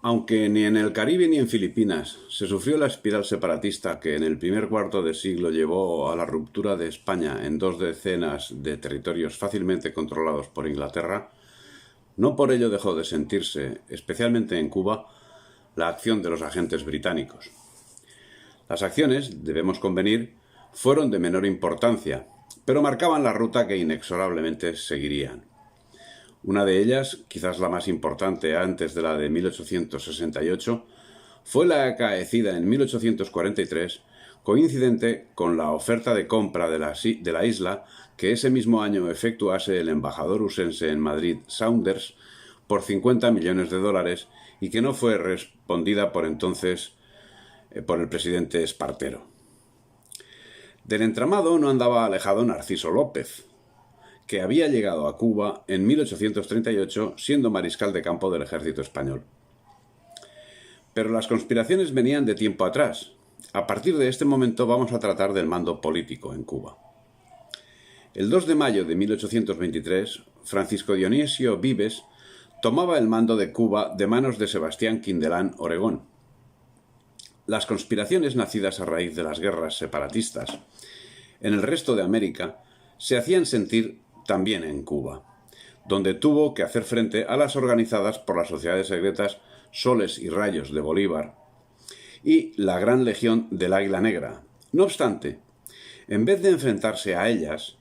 Aunque ni en el Caribe ni en Filipinas se sufrió la espiral separatista que en el primer cuarto de siglo llevó a la ruptura de España en dos decenas de territorios fácilmente controlados por Inglaterra, no por ello dejó de sentirse, especialmente en Cuba, la acción de los agentes británicos. Las acciones, debemos convenir, fueron de menor importancia, pero marcaban la ruta que inexorablemente seguirían. Una de ellas, quizás la más importante antes de la de 1868, fue la acaecida en 1843, coincidente con la oferta de compra de la isla que ese mismo año efectuase el embajador husense en Madrid, Saunders, por 50 millones de dólares y que no fue respondida por entonces por el presidente Espartero. Del entramado no andaba alejado Narciso López, que había llegado a Cuba en 1838 siendo mariscal de campo del ejército español. Pero las conspiraciones venían de tiempo atrás. A partir de este momento vamos a tratar del mando político en Cuba. El 2 de mayo de 1823, Francisco Dionisio Vives tomaba el mando de Cuba de manos de Sebastián Quindelán Oregón. Las conspiraciones nacidas a raíz de las guerras separatistas en el resto de América se hacían sentir también en Cuba, donde tuvo que hacer frente a las organizadas por las sociedades secretas Soles y Rayos de Bolívar y la Gran Legión del Águila Negra. No obstante, en vez de enfrentarse a ellas,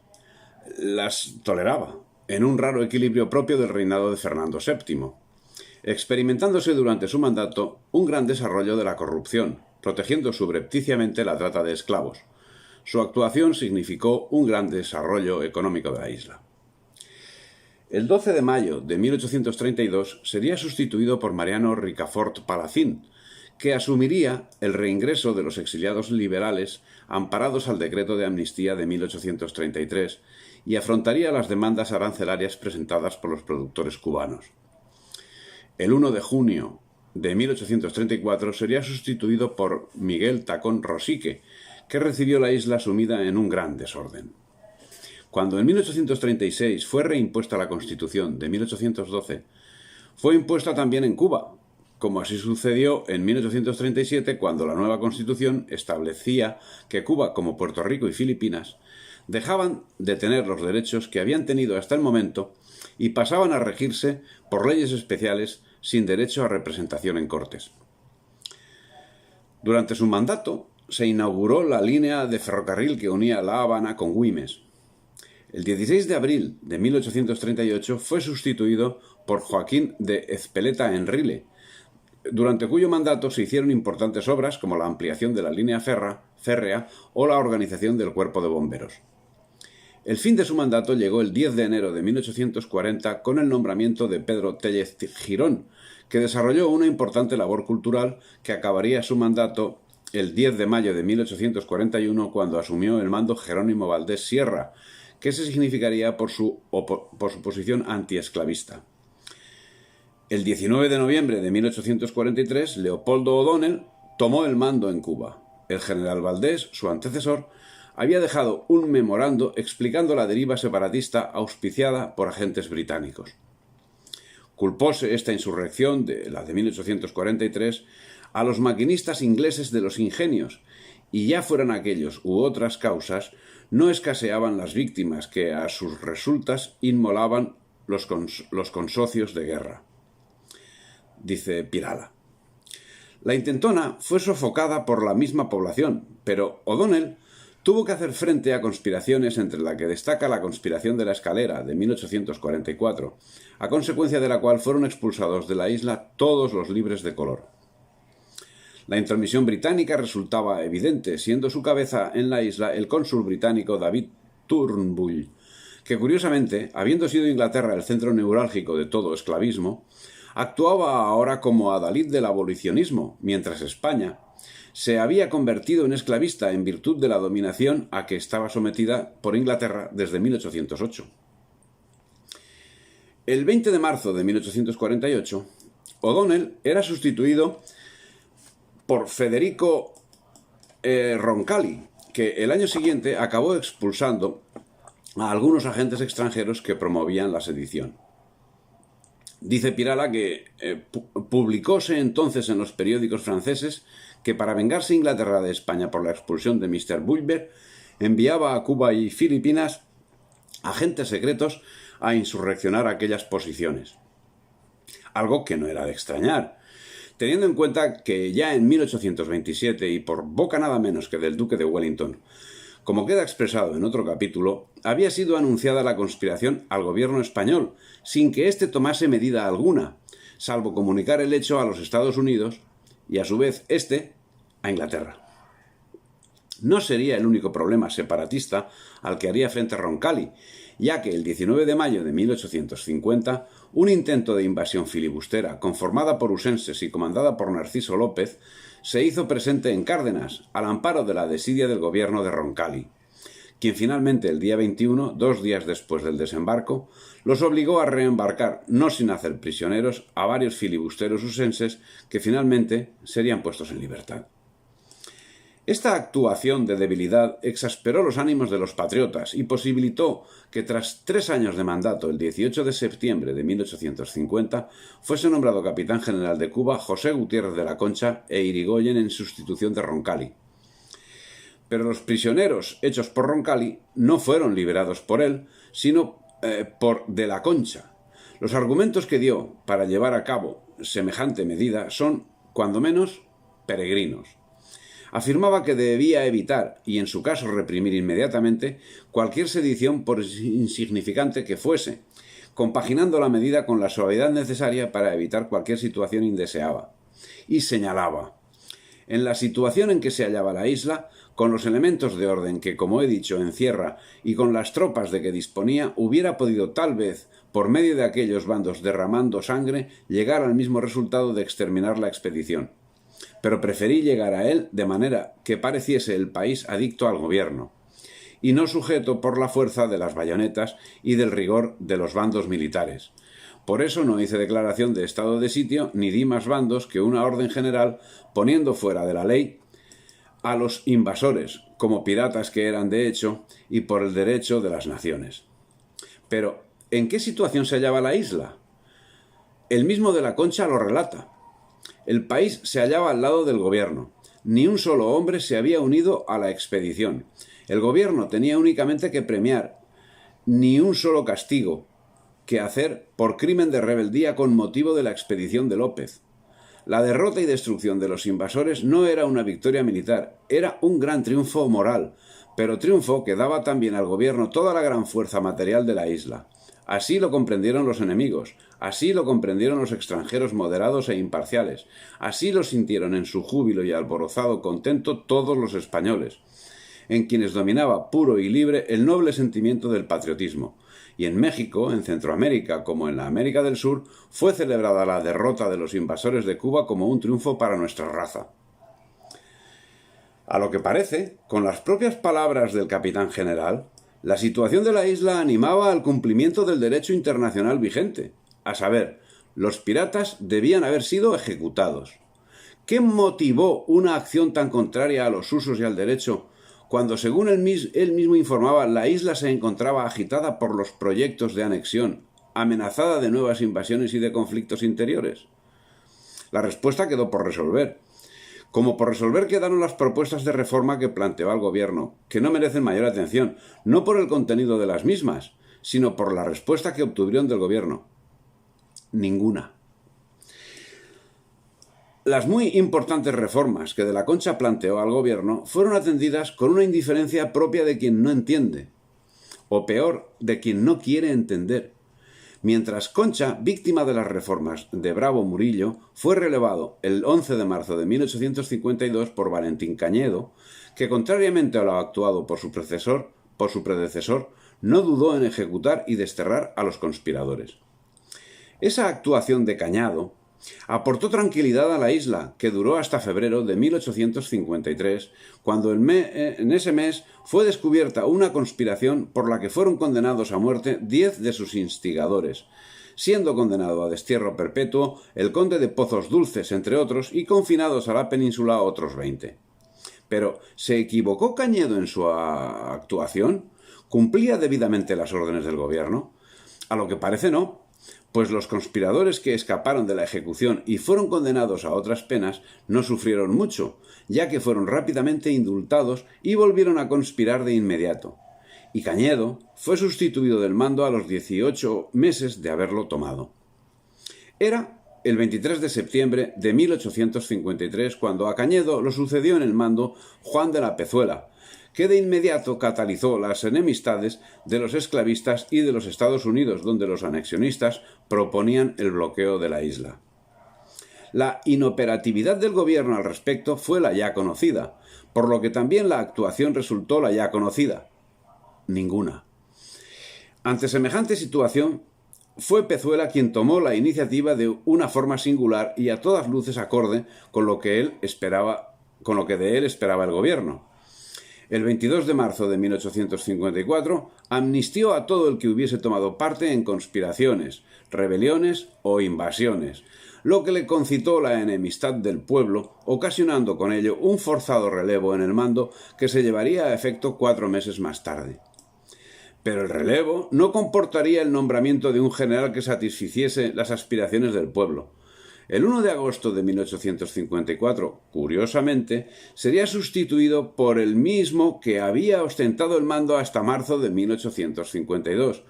las toleraba, en un raro equilibrio propio del reinado de Fernando VII, experimentándose durante su mandato un gran desarrollo de la corrupción, protegiendo subrepticiamente la trata de esclavos. Su actuación significó un gran desarrollo económico de la isla. El 12 de mayo de 1832 sería sustituido por Mariano Ricafort Palacín, que asumiría el reingreso de los exiliados liberales amparados al decreto de amnistía de 1833 y afrontaría las demandas arancelarias presentadas por los productores cubanos. El 1 de junio de 1834 sería sustituido por Miguel Tacón Rosique, que recibió la isla sumida en un gran desorden. Cuando en 1836 fue reimpuesta la Constitución de 1812, fue impuesta también en Cuba, como así sucedió en 1837 cuando la nueva Constitución establecía que Cuba, como Puerto Rico y Filipinas, dejaban de tener los derechos que habían tenido hasta el momento y pasaban a regirse por leyes especiales sin derecho a representación en Cortes. Durante su mandato se inauguró la línea de ferrocarril que unía La Habana con Güemes. El 16 de abril de 1838 fue sustituido por Joaquín de Ezpeleta Enrile, durante cuyo mandato se hicieron importantes obras como la ampliación de la línea férrea o la organización del cuerpo de bomberos. El fin de su mandato llegó el 10 de enero de 1840 con el nombramiento de Pedro Tellez Girón, que desarrolló una importante labor cultural que acabaría su mandato el 10 de mayo de 1841 cuando asumió el mando Jerónimo Valdés Sierra, que se significaría por su posición antiesclavista. El 19 de noviembre de 1843, Leopoldo O'Donnell tomó el mando en Cuba. El general Valdés, su antecesor, había dejado un memorando explicando la deriva separatista auspiciada por agentes británicos. Culpóse esta insurrección, la de 1843, a los maquinistas ingleses de los ingenios, y ya fueran aquellos u otras causas, no escaseaban las víctimas que a sus resultas inmolaban los consocios de guerra. Dice Pirala. La intentona fue sofocada por la misma población, pero O'Donnell tuvo que hacer frente a conspiraciones entre la que destaca la conspiración de la Escalera de 1844, a consecuencia de la cual fueron expulsados de la isla todos los libres de color. La intromisión británica resultaba evidente, siendo su cabeza en la isla el cónsul británico David Turnbull, que curiosamente, habiendo sido Inglaterra el centro neurálgico de todo esclavismo, actuaba ahora como adalid del abolicionismo, mientras España se había convertido en esclavista en virtud de la dominación a que estaba sometida por Inglaterra desde 1808. El 20 de marzo de 1848, O'Donnell era sustituido por Federico Roncalli, que el año siguiente acabó expulsando a algunos agentes extranjeros que promovían la sedición. Dice Pirala que publicóse entonces en los periódicos franceses que para vengarse Inglaterra de España por la expulsión de Mr. Bulwer, enviaba a Cuba y Filipinas agentes secretos a insurreccionar aquellas posiciones. Algo que no era de extrañar, teniendo en cuenta que ya en 1827, y por boca nada menos que del duque de Wellington, como queda expresado en otro capítulo, había sido anunciada la conspiración al gobierno español, sin que éste tomase medida alguna, salvo comunicar el hecho a los Estados Unidos y a su vez éste a Inglaterra. No sería el único problema separatista al que haría frente Roncalli, ya que el 19 de mayo de 1850 un intento de invasión filibustera conformada por usenses y comandada por Narciso López se hizo presente en Cárdenas, al amparo de la desidia del gobierno de Roncalli, quien finalmente el día 21, 2 días después del desembarco, los obligó a reembarcar, no sin hacer prisioneros, a varios filibusteros usenses que finalmente serían puestos en libertad. Esta actuación de debilidad exasperó los ánimos de los patriotas y posibilitó que tras 3 años de mandato, el 18 de septiembre de 1850, fuese nombrado capitán general de Cuba José Gutiérrez de la Concha e Irigoyen en sustitución de Roncalli. Pero los prisioneros hechos por Roncalli no fueron liberados por él, sino por de la Concha. Los argumentos que dio para llevar a cabo semejante medida son, cuando menos, peregrinos. Afirmaba que debía evitar, y en su caso reprimir inmediatamente, cualquier sedición por insignificante que fuese, compaginando la medida con la suavidad necesaria para evitar cualquier situación indeseada. Y señalaba: en la situación en que se hallaba la isla, con los elementos de orden que, como he dicho, encierra y con las tropas de que disponía, hubiera podido tal vez, por medio de aquellos bandos derramando sangre, llegar al mismo resultado de exterminar la expedición. Pero preferí llegar a él de manera que pareciese el país adicto al gobierno, y no sujeto por la fuerza de las bayonetas y del rigor de los bandos militares. Por eso no hice declaración de estado de sitio ni di más bandos que una orden general poniendo fuera de la ley a los invasores, como piratas que eran de hecho, y por el derecho de las naciones. Pero, ¿en qué situación se hallaba la isla? El mismo de la Concha lo relata. El país se hallaba al lado del gobierno. Ni un solo hombre se había unido a la expedición. El gobierno tenía únicamente que premiar, ni un solo castigo que hacer por crimen de rebeldía con motivo de la expedición de López. La derrota y destrucción de los invasores no era una victoria militar, era un gran triunfo moral, pero triunfo que daba también al gobierno toda la gran fuerza material de la isla. Así lo comprendieron los enemigos, así lo comprendieron los extranjeros moderados e imparciales, así lo sintieron en su júbilo y alborozado contento todos los españoles, en quienes dominaba puro y libre el noble sentimiento del patriotismo. Y en México, en Centroamérica como en la América del Sur, fue celebrada la derrota de los invasores de Cuba como un triunfo para nuestra raza. A lo que parece, con las propias palabras del capitán general, la situación de la isla animaba al cumplimiento del derecho internacional vigente, a saber, los piratas debían haber sido ejecutados. ¿Qué motivó una acción tan contraria a los usos y al derecho cuando, según él mismo informaba, la isla se encontraba agitada por los proyectos de anexión, amenazada de nuevas invasiones y de conflictos interiores? La respuesta quedó por resolver. Como por resolver quedaron las propuestas de reforma que planteó el gobierno, que no merecen mayor atención, no por el contenido de las mismas, sino por la respuesta que obtuvieron del gobierno. Ninguna. Las muy importantes reformas que de la Concha planteó al gobierno fueron atendidas con una indiferencia propia de quien no entiende, o peor, de quien no quiere entender. Mientras Concha, víctima de las reformas de Bravo Murillo, fue relevado el 11 de marzo de 1852 por Valentín Cañedo, que contrariamente a lo actuado por su predecesor, no dudó en ejecutar y desterrar a los conspiradores. Esa actuación de Cañado aportó tranquilidad a la isla, que duró hasta febrero de 1853, cuando en ese mes fue descubierta una conspiración por la que fueron condenados a muerte 10 de sus instigadores, siendo condenado a destierro perpetuo el conde de Pozos Dulces, entre otros, y confinados a la península otros 20. Pero, ¿se equivocó Cañedo en su actuación? ¿Cumplía debidamente las órdenes del gobierno? A lo que parece no. pues los conspiradores que escaparon de la ejecución y fueron condenados a otras penas no sufrieron mucho, ya que fueron rápidamente indultados y volvieron a conspirar de inmediato. Y Cañedo fue sustituido del mando a los 18 meses de haberlo tomado. Era el 23 de septiembre de 1853 cuando a Cañedo lo sucedió en el mando Juan de la Pezuela, que de inmediato catalizó las enemistades de los esclavistas y de los Estados Unidos, donde los anexionistas proponían el bloqueo de la isla. La inoperatividad del gobierno al respecto fue la ya conocida, por lo que también la actuación resultó la ya conocida. Ninguna. Ante semejante situación, fue Pezuela quien tomó la iniciativa de una forma singular y a todas luces acorde con lo que de él esperaba el gobierno. El 22 de marzo de 1854 amnistió a todo el que hubiese tomado parte en conspiraciones, rebeliones o invasiones, lo que le concitó la enemistad del pueblo, ocasionando con ello un forzado relevo en el mando que se llevaría a efecto 4 meses más tarde. Pero el relevo no comportaría el nombramiento de un general que satisficiese las aspiraciones del pueblo. El 1 de agosto de 1854, curiosamente, sería sustituido por el mismo que había ostentado el mando hasta marzo de 1852.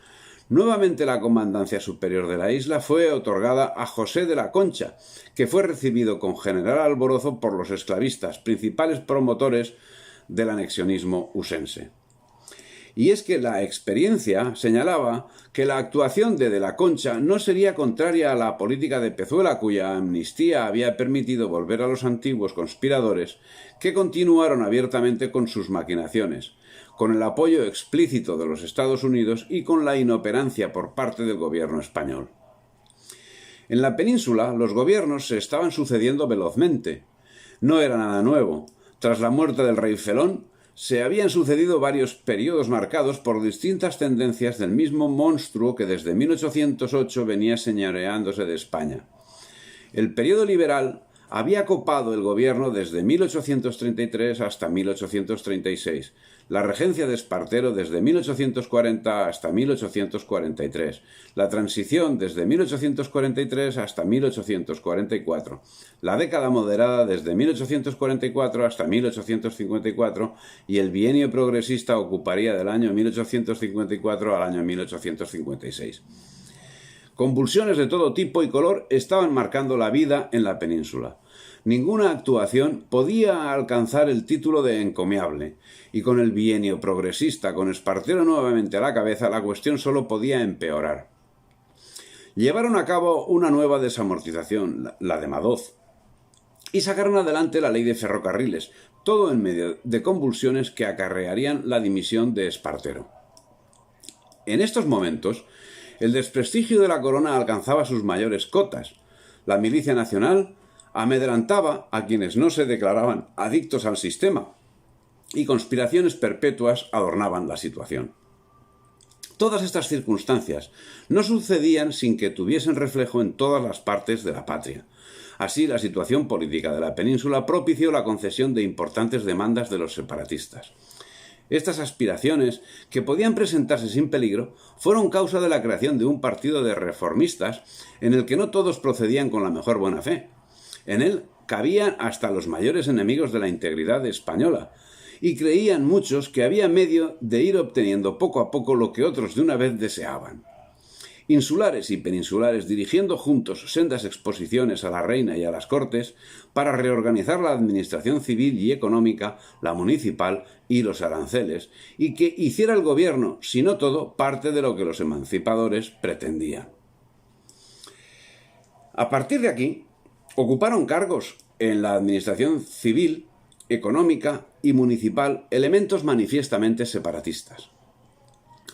Nuevamente la comandancia superior de la isla fue otorgada a José de la Concha, que fue recibido con general alborozo por los esclavistas, principales promotores del anexionismo usense. Y es que la experiencia señalaba que la actuación de la Concha no sería contraria a la política de Pezuela, cuya amnistía había permitido volver a los antiguos conspiradores que continuaron abiertamente con sus maquinaciones, con el apoyo explícito de los Estados Unidos y con la inoperancia por parte del gobierno español. En la península, los gobiernos se estaban sucediendo velozmente. No era nada nuevo. Tras la muerte del rey Felón, se habían sucedido varios periodos marcados por distintas tendencias del mismo monstruo que desde 1808 venía señoreándose de España. El periodo liberal había copado el gobierno desde 1833 hasta 1836, la regencia de Espartero desde 1840 hasta 1843, la transición desde 1843 hasta 1844, la década moderada desde 1844 hasta 1854 y el bienio progresista ocuparía del año 1854 al año 1856. Convulsiones de todo tipo y color estaban marcando la vida en la península. Ninguna actuación podía alcanzar el título de encomiable, y con el bienio progresista, con Espartero nuevamente a la cabeza, la cuestión solo podía empeorar. Llevaron a cabo una nueva desamortización, la de Madoz, y sacaron adelante la ley de ferrocarriles, todo en medio de convulsiones que acarrearían la dimisión de Espartero. En estos momentos, el desprestigio de la corona alcanzaba sus mayores cotas. La milicia nacional amedrentaba a quienes no se declaraban adictos al sistema, y conspiraciones perpetuas adornaban la situación. Todas estas circunstancias no sucedían sin que tuviesen reflejo en todas las partes de la patria. Así, la situación política de la península propició la concesión de importantes demandas de los separatistas. Estas aspiraciones, que podían presentarse sin peligro, fueron causa de la creación de un partido de reformistas en el que no todos procedían con la mejor buena fe. En él cabían hasta los mayores enemigos de la integridad española, y creían muchos que había medio de ir obteniendo poco a poco lo que otros de una vez deseaban. Insulares y peninsulares dirigiendo juntos sendas exposiciones a la reina y a las cortes para reorganizar la administración civil y económica, la municipal y los aranceles, y que hiciera el gobierno, si no todo, parte de lo que los emancipadores pretendían. A partir de aquí, ocuparon cargos en la administración civil, económica y municipal elementos manifiestamente separatistas.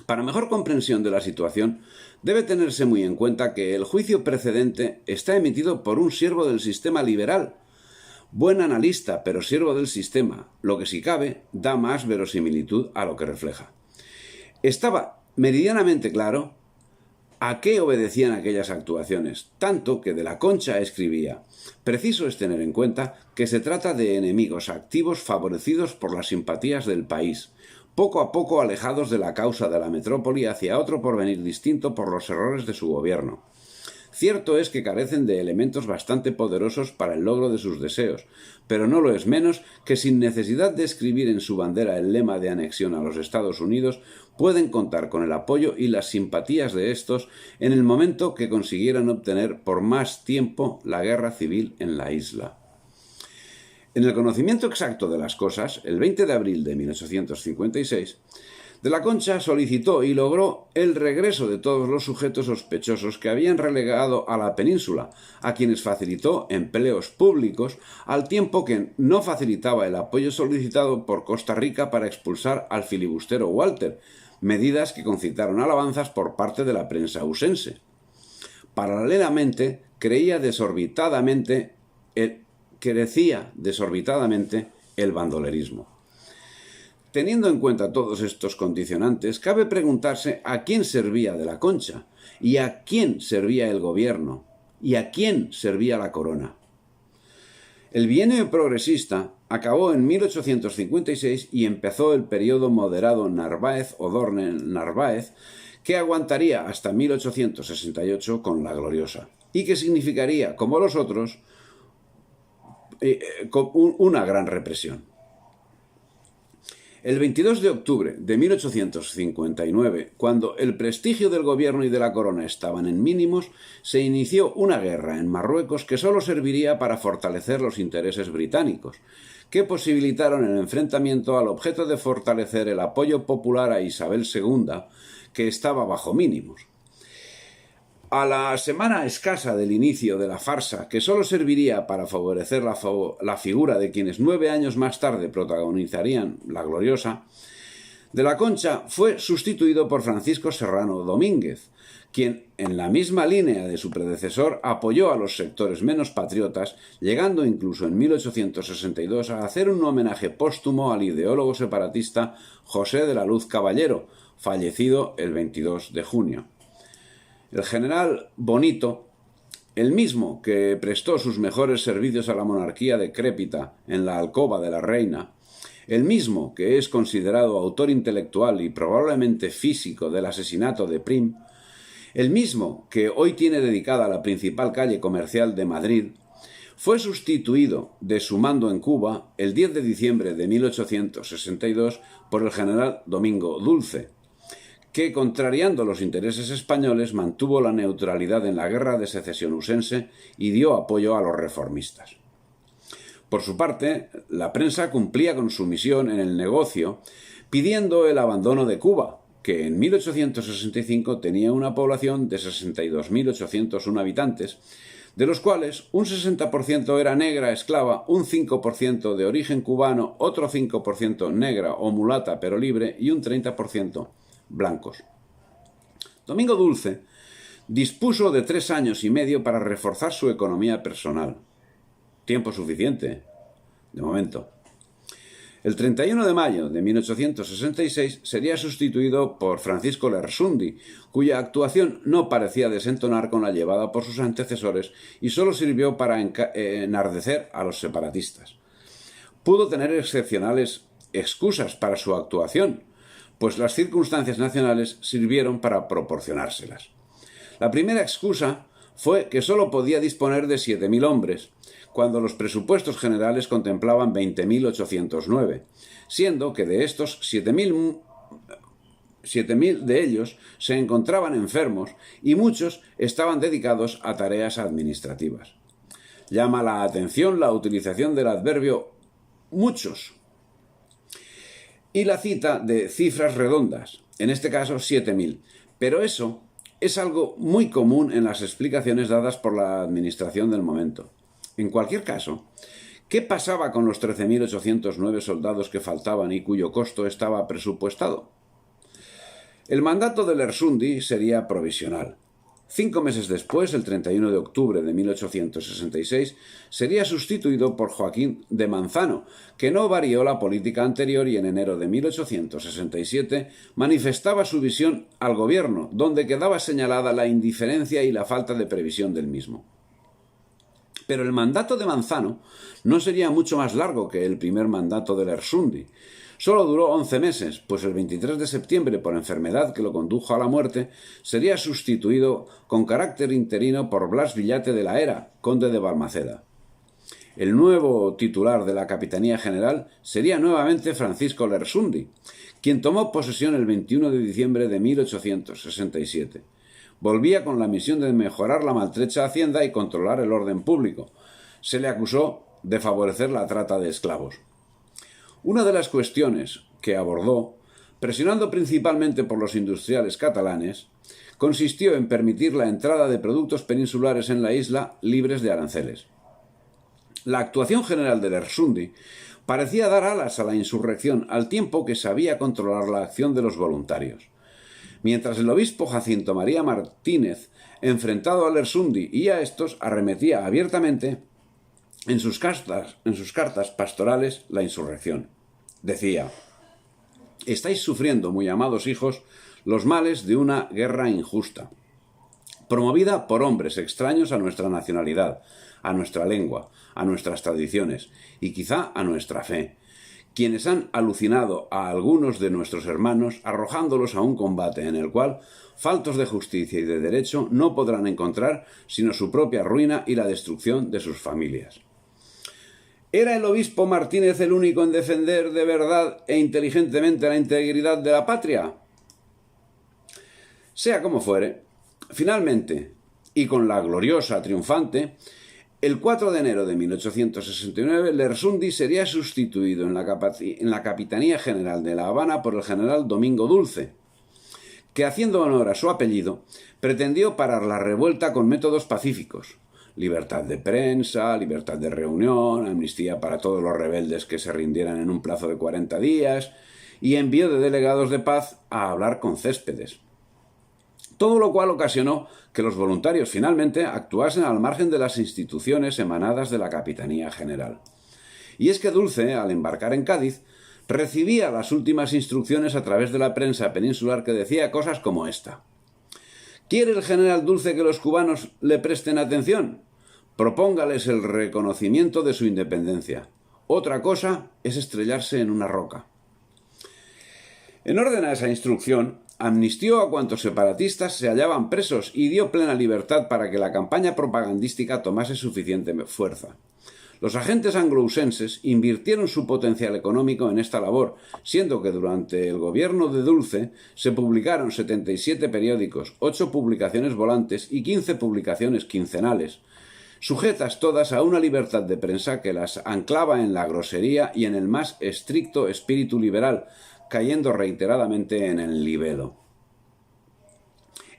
Para mejor comprensión de la situación, debe tenerse muy en cuenta que el juicio precedente está emitido por un siervo del sistema liberal, buen analista pero siervo del sistema, lo que si cabe da más verosimilitud a lo que refleja. Estaba meridianamente claro a qué obedecían aquellas actuaciones, tanto que de la Concha escribía: preciso es tener en cuenta que se trata de enemigos activos favorecidos por las simpatías del país, poco a poco alejados de la causa de la metrópoli hacia otro porvenir distinto por los errores de su gobierno. Cierto es que carecen de elementos bastante poderosos para el logro de sus deseos, pero no lo es menos que sin necesidad de escribir en su bandera el lema de anexión a los Estados Unidos, pueden contar con el apoyo y las simpatías de estos en el momento que consiguieran obtener por más tiempo la guerra civil en la isla. En el conocimiento exacto de las cosas, el 20 de abril de 1856, De la Concha solicitó y logró el regreso de todos los sujetos sospechosos que habían relegado a la península, a quienes facilitó empleos públicos, al tiempo que no facilitaba el apoyo solicitado por Costa Rica para expulsar al filibustero Walter, medidas que concitaron alabanzas por parte de la prensa usense. Paralelamente, crecía desorbitadamente el bandolerismo. Teniendo en cuenta todos estos condicionantes, cabe preguntarse a quién servía De la Concha, y a quién servía el gobierno, y a quién servía la corona. El bienio progresista acabó en 1856 y empezó el periodo moderado Narváez-O'Donnell-Narváez, que aguantaría hasta 1868 con la Gloriosa, y que significaría, como los otros, una gran represión. El 22 de octubre de 1859, cuando el prestigio del gobierno y de la corona estaban en mínimos, se inició una guerra en Marruecos que solo serviría para fortalecer los intereses británicos, que posibilitaron el enfrentamiento al objeto de fortalecer el apoyo popular a Isabel II, que estaba bajo mínimos. A la semana escasa del inicio de la farsa, que solo serviría para favorecer la figura de quienes 9 años más tarde protagonizarían la Gloriosa, De la Concha fue sustituido por Francisco Serrano Domínguez, quien, en la misma línea de su predecesor, apoyó a los sectores menos patriotas, llegando incluso en 1862 a hacer un homenaje póstumo al ideólogo separatista José de la Luz Caballero, fallecido el 22 de junio. El general Bonito, el mismo que prestó sus mejores servicios a la monarquía decrépita en la alcoba de la reina, el mismo que es considerado autor intelectual y probablemente físico del asesinato de Prim, el mismo que hoy tiene dedicada la principal calle comercial de Madrid, fue sustituido de su mando en Cuba el 10 de diciembre de 1862 por el general Domingo Dulce, que, contrariando los intereses españoles, mantuvo la neutralidad en la guerra de secesión usense y dio apoyo a los reformistas. Por su parte, la prensa cumplía con su misión en el negocio, pidiendo el abandono de Cuba, que en 1865 tenía una población de 62.801 habitantes, de los cuales un 60% era negra esclava, un 5% de origen cubano, otro 5% negra o mulata pero libre y un 30% blancos. Domingo Dulce dispuso de 3 años y medio para reforzar su economía personal. Tiempo suficiente, de momento. El 31 de mayo de 1866 sería sustituido por Francisco Lersundi, cuya actuación no parecía desentonar con la llevada por sus antecesores y solo sirvió para enardecer a los separatistas. Pudo tener excepcionales excusas para su actuación, pues las circunstancias nacionales sirvieron para proporcionárselas. La primera excusa fue que solo podía disponer de 7.000 hombres, cuando los presupuestos generales contemplaban 20.809, siendo que de estos 7.000 de ellos se encontraban enfermos y muchos estaban dedicados a tareas administrativas. Llama la atención la utilización del adverbio muchos y la cita de cifras redondas, en este caso 7.000, pero eso es algo muy común en las explicaciones dadas por la administración del momento. En cualquier caso, ¿qué pasaba con los 13.809 soldados que faltaban y cuyo costo estaba presupuestado? El mandato de Lersundi sería provisional. 5 meses después, el 31 de octubre de 1866, sería sustituido por Joaquín de Manzano, que no varió la política anterior y en enero de 1867 manifestaba su visión al gobierno, donde quedaba señalada la indiferencia y la falta de previsión del mismo. Pero el mandato de Manzano no sería mucho más largo que el primer mandato de Lersundi. Solo duró 11 meses, pues el 23 de septiembre, por enfermedad que lo condujo a la muerte, sería sustituido con carácter interino por Blas Villate de la Hera, conde de Balmaceda. El nuevo titular de la Capitanía General sería nuevamente Francisco Lersundi, quien tomó posesión el 21 de diciembre de 1867. Volvía con la misión de mejorar la maltrecha hacienda y controlar el orden público. Se le acusó de favorecer la trata de esclavos. Una de las cuestiones que abordó, presionando principalmente por los industriales catalanes, consistió en permitir la entrada de productos peninsulares en la isla libres de aranceles. La actuación general de Lersundi parecía dar alas a la insurrección al tiempo que sabía controlar la acción de los voluntarios. Mientras el obispo Jacinto María Martínez, enfrentado a Lersundi y a estos, arremetía abiertamente en sus cartas pastorales la insurrección. Decía: «Estáis sufriendo, muy amados hijos, los males de una guerra injusta, promovida por hombres extraños a nuestra nacionalidad, a nuestra lengua, a nuestras tradiciones y quizá a nuestra fe, quienes han alucinado a algunos de nuestros hermanos arrojándolos a un combate en el cual, faltos de justicia y de derecho, no podrán encontrar sino su propia ruina y la destrucción de sus familias». ¿Era el obispo Martínez el único en defender de verdad e inteligentemente la integridad de la patria? Sea como fuere, finalmente, y con la gloriosa triunfante, el 4 de enero de 1869, Lersundi sería sustituido en la Capitanía General de La Habana por el general Domingo Dulce, que, haciendo honor a su apellido, pretendió parar la revuelta con métodos pacíficos: libertad de prensa, libertad de reunión, amnistía para todos los rebeldes que se rindieran en un plazo de 40 días y envío de delegados de paz a hablar con Céspedes. Todo lo cual ocasionó que los voluntarios finalmente actuasen al margen de las instituciones emanadas de la Capitanía General. Y es que Dulce, al embarcar en Cádiz, recibía las últimas instrucciones a través de la prensa peninsular, que decía cosas como esta: ¿quiere el general Dulce que los cubanos le presten atención? Propóngales el reconocimiento de su independencia. Otra cosa es estrellarse en una roca. En orden a esa instrucción, amnistió a cuantos separatistas se hallaban presos y dio plena libertad para que la campaña propagandística tomase suficiente fuerza. Los agentes anglousenses invirtieron su potencial económico en esta labor, siendo que durante el gobierno de Dulce se publicaron 77 periódicos, 8 publicaciones volantes y 15 publicaciones quincenales, sujetas todas a una libertad de prensa que las anclaba en la grosería y en el más estricto espíritu liberal, cayendo reiteradamente en el libelo.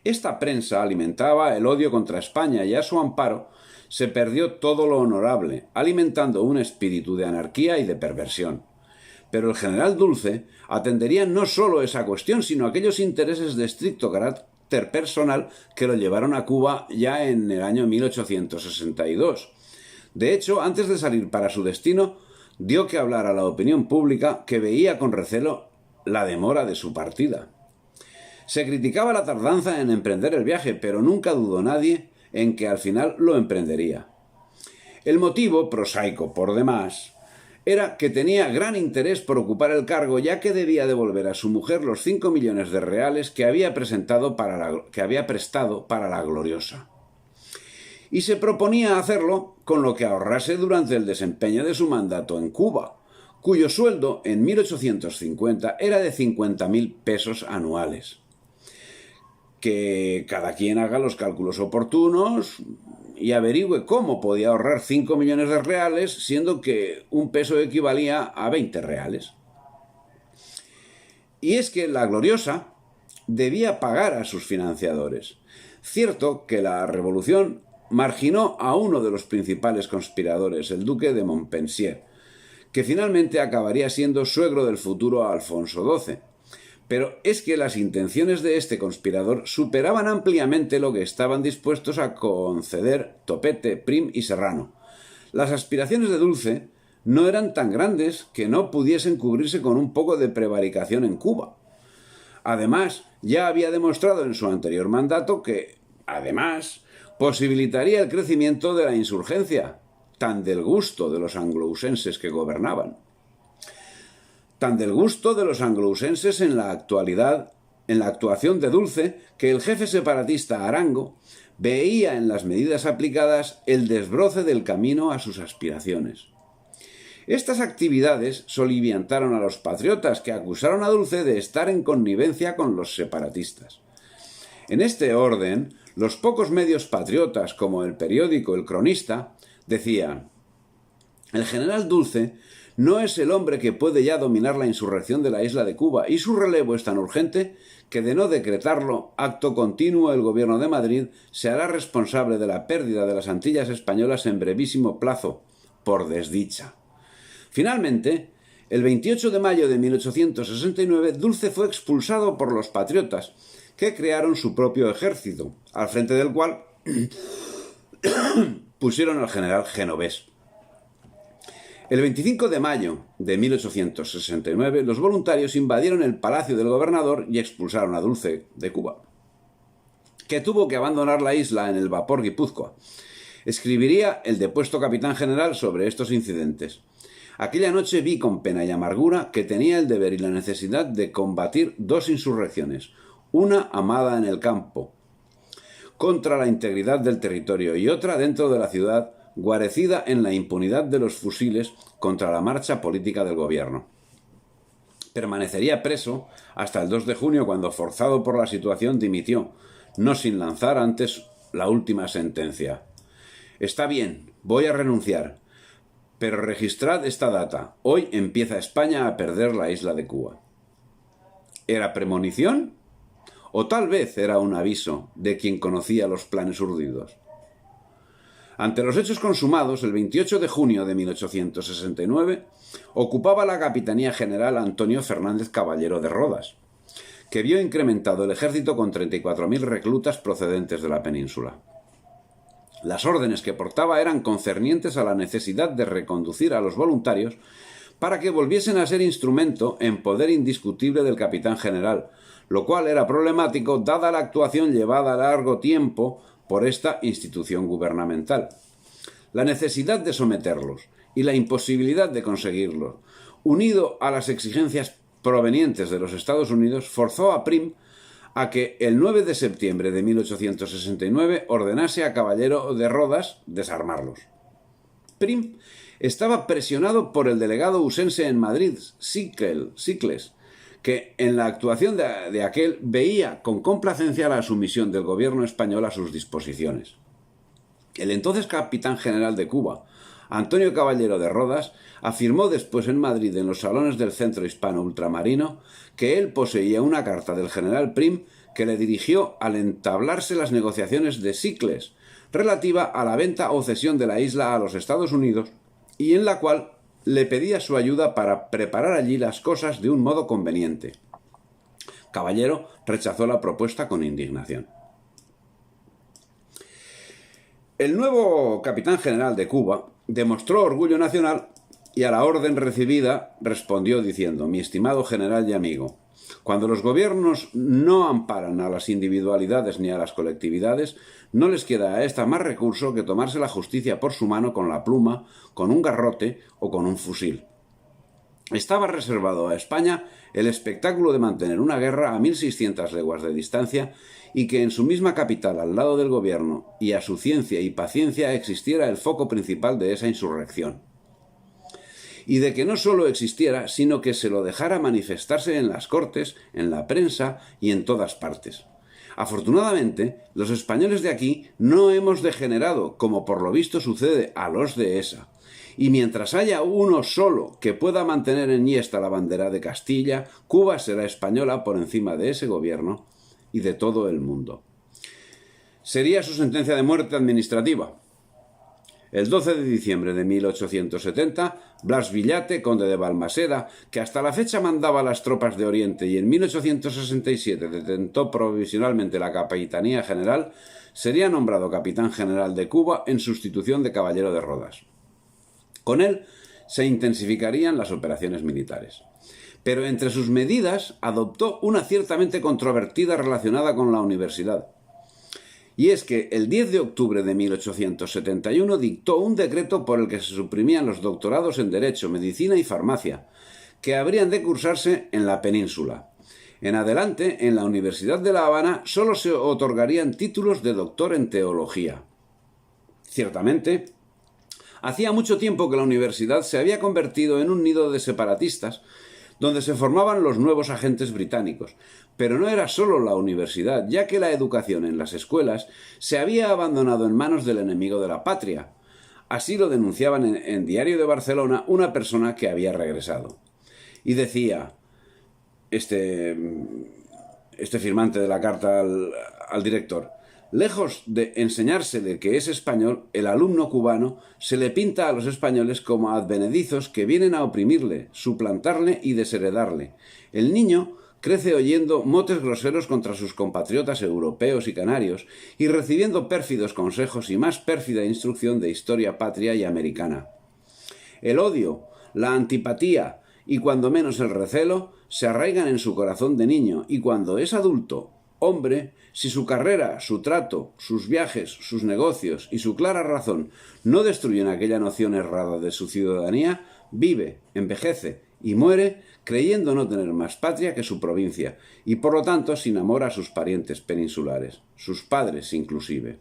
Esta prensa alimentaba el odio contra España y a su amparo se perdió todo lo honorable, alimentando un espíritu de anarquía y de perversión. Pero el general Dulce atendería no solo esa cuestión, sino aquellos intereses de estricto carácter personal que lo llevaron a Cuba ya en el año 1862. De hecho, antes de salir para su destino, dio que hablar a la opinión pública, que veía con recelo la demora de su partida. Se criticaba la tardanza en emprender el viaje, pero nunca dudó nadie en que al final lo emprendería. El motivo, prosaico por demás, era que tenía gran interés por ocupar el cargo, ya que debía devolver a su mujer los 5 millones de reales que había prestado para la gloriosa. Y se proponía hacerlo con lo que ahorrase durante el desempeño de su mandato en Cuba, cuyo sueldo en 1850 era de 50.000 pesos anuales. Que cada quien haga los cálculos oportunos y averigüe cómo podía ahorrar 5 millones de reales, siendo que un peso equivalía a 20 reales. Y es que la gloriosa debía pagar a sus financiadores. Cierto que la revolución marginó a uno de los principales conspiradores, el duque de Montpensier, que finalmente acabaría siendo suegro del futuro Alfonso XII. Pero es que las intenciones de este conspirador superaban ampliamente lo que estaban dispuestos a conceder Topete, Prim y Serrano. Las aspiraciones de Dulce no eran tan grandes que no pudiesen cubrirse con un poco de prevaricación en Cuba. Además, ya había demostrado en su anterior mandato que, además, posibilitaría el crecimiento de la insurgencia, tan del gusto de los anglousenses que gobernaban. tan del gusto de los anglousenses en la actuación de Dulce, que el jefe separatista Arango veía en las medidas aplicadas el desbroce del camino a sus aspiraciones. Estas actividades soliviantaron a los patriotas, que acusaron a Dulce de estar en connivencia con los separatistas. En este orden, los pocos medios patriotas, como el periódico El Cronista, decían: el general Dulce no es el hombre que puede ya dominar la insurrección de la isla de Cuba, y su relevo es tan urgente que, de no decretarlo acto continuo, el gobierno de Madrid se hará responsable de la pérdida de las Antillas españolas en brevísimo plazo, por desdicha. Finalmente, el 28 de mayo de 1869, Dulce fue expulsado por los patriotas, que crearon su propio ejército, al frente del cual pusieron al general Genovés. El 25 de mayo de 1869, los voluntarios invadieron el palacio del gobernador y expulsaron a Dulce de Cuba, que tuvo que abandonar la isla en el vapor Guipúzcoa. Escribiría el depuesto capitán general sobre estos incidentes: aquella noche vi con pena y amargura que tenía el deber y la necesidad de combatir dos insurrecciones, una amada en el campo, contra la integridad del territorio, y otra dentro de la ciudad, guarecida en la impunidad de los fusiles, contra la marcha política del gobierno. Permanecería preso hasta el 2 de junio, cuando, forzado por la situación, dimitió, no sin lanzar antes la última sentencia: está bien, voy a renunciar, pero registrad esta data: hoy empieza España a perder la isla de Cuba. ¿Era premonición? ¿O tal vez era un aviso de quien conocía los planes urdidos? Ante los hechos consumados, el 28 de junio de 1869, ocupaba la capitanía general Antonio Fernández Caballero de Rodas, que vio incrementado el ejército con 34.000 reclutas procedentes de la península. Las órdenes que portaba eran concernientes a la necesidad de reconducir a los voluntarios para que volviesen a ser instrumento en poder indiscutible del capitán general, lo cual era problemático dada la actuación llevada a largo tiempo por esta institución gubernamental. La necesidad de someterlos y la imposibilidad de conseguirlo, unido a las exigencias provenientes de los Estados Unidos, forzó a Prim a que el 9 de septiembre de 1869 ordenase a Caballero de Rodas desarmarlos. Prim estaba presionado por el delegado usense en Madrid, Sicles, que en la actuación de aquel veía con complacencia la sumisión del gobierno español a sus disposiciones. El entonces capitán general de Cuba, Antonio Caballero de Rodas, afirmó después en Madrid, en los salones del Centro Hispano Ultramarino, que él poseía una carta del general Prim que le dirigió al entablarse las negociaciones de Sicles, relativa a la venta o cesión de la isla a los Estados Unidos, y en la cual le pedía su ayuda para preparar allí las cosas de un modo conveniente. Caballero rechazó la propuesta con indignación. El nuevo capitán general de Cuba demostró orgullo nacional y a la orden recibida respondió diciendo: mi estimado general y amigo, cuando los gobiernos no amparan a las individualidades ni a las colectividades, no les queda a esta más recurso que tomarse la justicia por su mano con la pluma, con un garrote o con un fusil. Estaba reservado a España el espectáculo de mantener una guerra a 1.600 leguas de distancia y que en su misma capital, al lado del gobierno, y a su ciencia y paciencia, existiera el foco principal de esa insurrección. Y de que no solo existiera, sino que se lo dejara manifestarse en las cortes, en la prensa y en todas partes. Afortunadamente, los españoles de aquí no hemos degenerado, como por lo visto sucede a los de esa. Y mientras haya uno solo que pueda mantener enhiesta la bandera de Castilla, Cuba será española por encima de ese gobierno y de todo el mundo. Sería su sentencia de muerte administrativa. El 12 de diciembre de 1870, Blas Villate, conde de Balmaseda, que hasta la fecha mandaba las tropas de Oriente y en 1867 detentó provisionalmente la capitanía general, sería nombrado capitán general de Cuba en sustitución de Caballero de Rodas. Con él se intensificarían las operaciones militares. Pero entre sus medidas adoptó una ciertamente controvertida relacionada con la universidad. Y es que el 10 de octubre de 1871 dictó un decreto por el que se suprimían los doctorados en Derecho, Medicina y Farmacia, que habrían de cursarse en la península. En adelante, en la Universidad de La Habana solo se otorgarían títulos de doctor en teología. Ciertamente, hacía mucho tiempo que la universidad se había convertido en un nido de separatistas donde se formaban los nuevos agentes británicos. Pero no era solo la universidad, ya que la educación en las escuelas se había abandonado en manos del enemigo de la patria. Así lo denunciaban en Diario de Barcelona una persona que había regresado. Y decía este firmante de la carta al director: lejos de enseñársele que es español, el alumno cubano se le pinta a los españoles como advenedizos que vienen a oprimirle, suplantarle y desheredarle. El niño crece oyendo motes groseros contra sus compatriotas europeos y canarios y recibiendo pérfidos consejos y más pérfida instrucción de historia patria y americana. El odio, la antipatía y cuando menos el recelo se arraigan en su corazón de niño, y cuando es adulto, hombre, si su carrera, su trato, sus viajes, sus negocios y su clara razón no destruyen aquella noción errada de su ciudadanía, vive, envejece y muere creyendo no tener más patria que su provincia, y por lo tanto sin amor a sus parientes peninsulares, sus padres inclusive.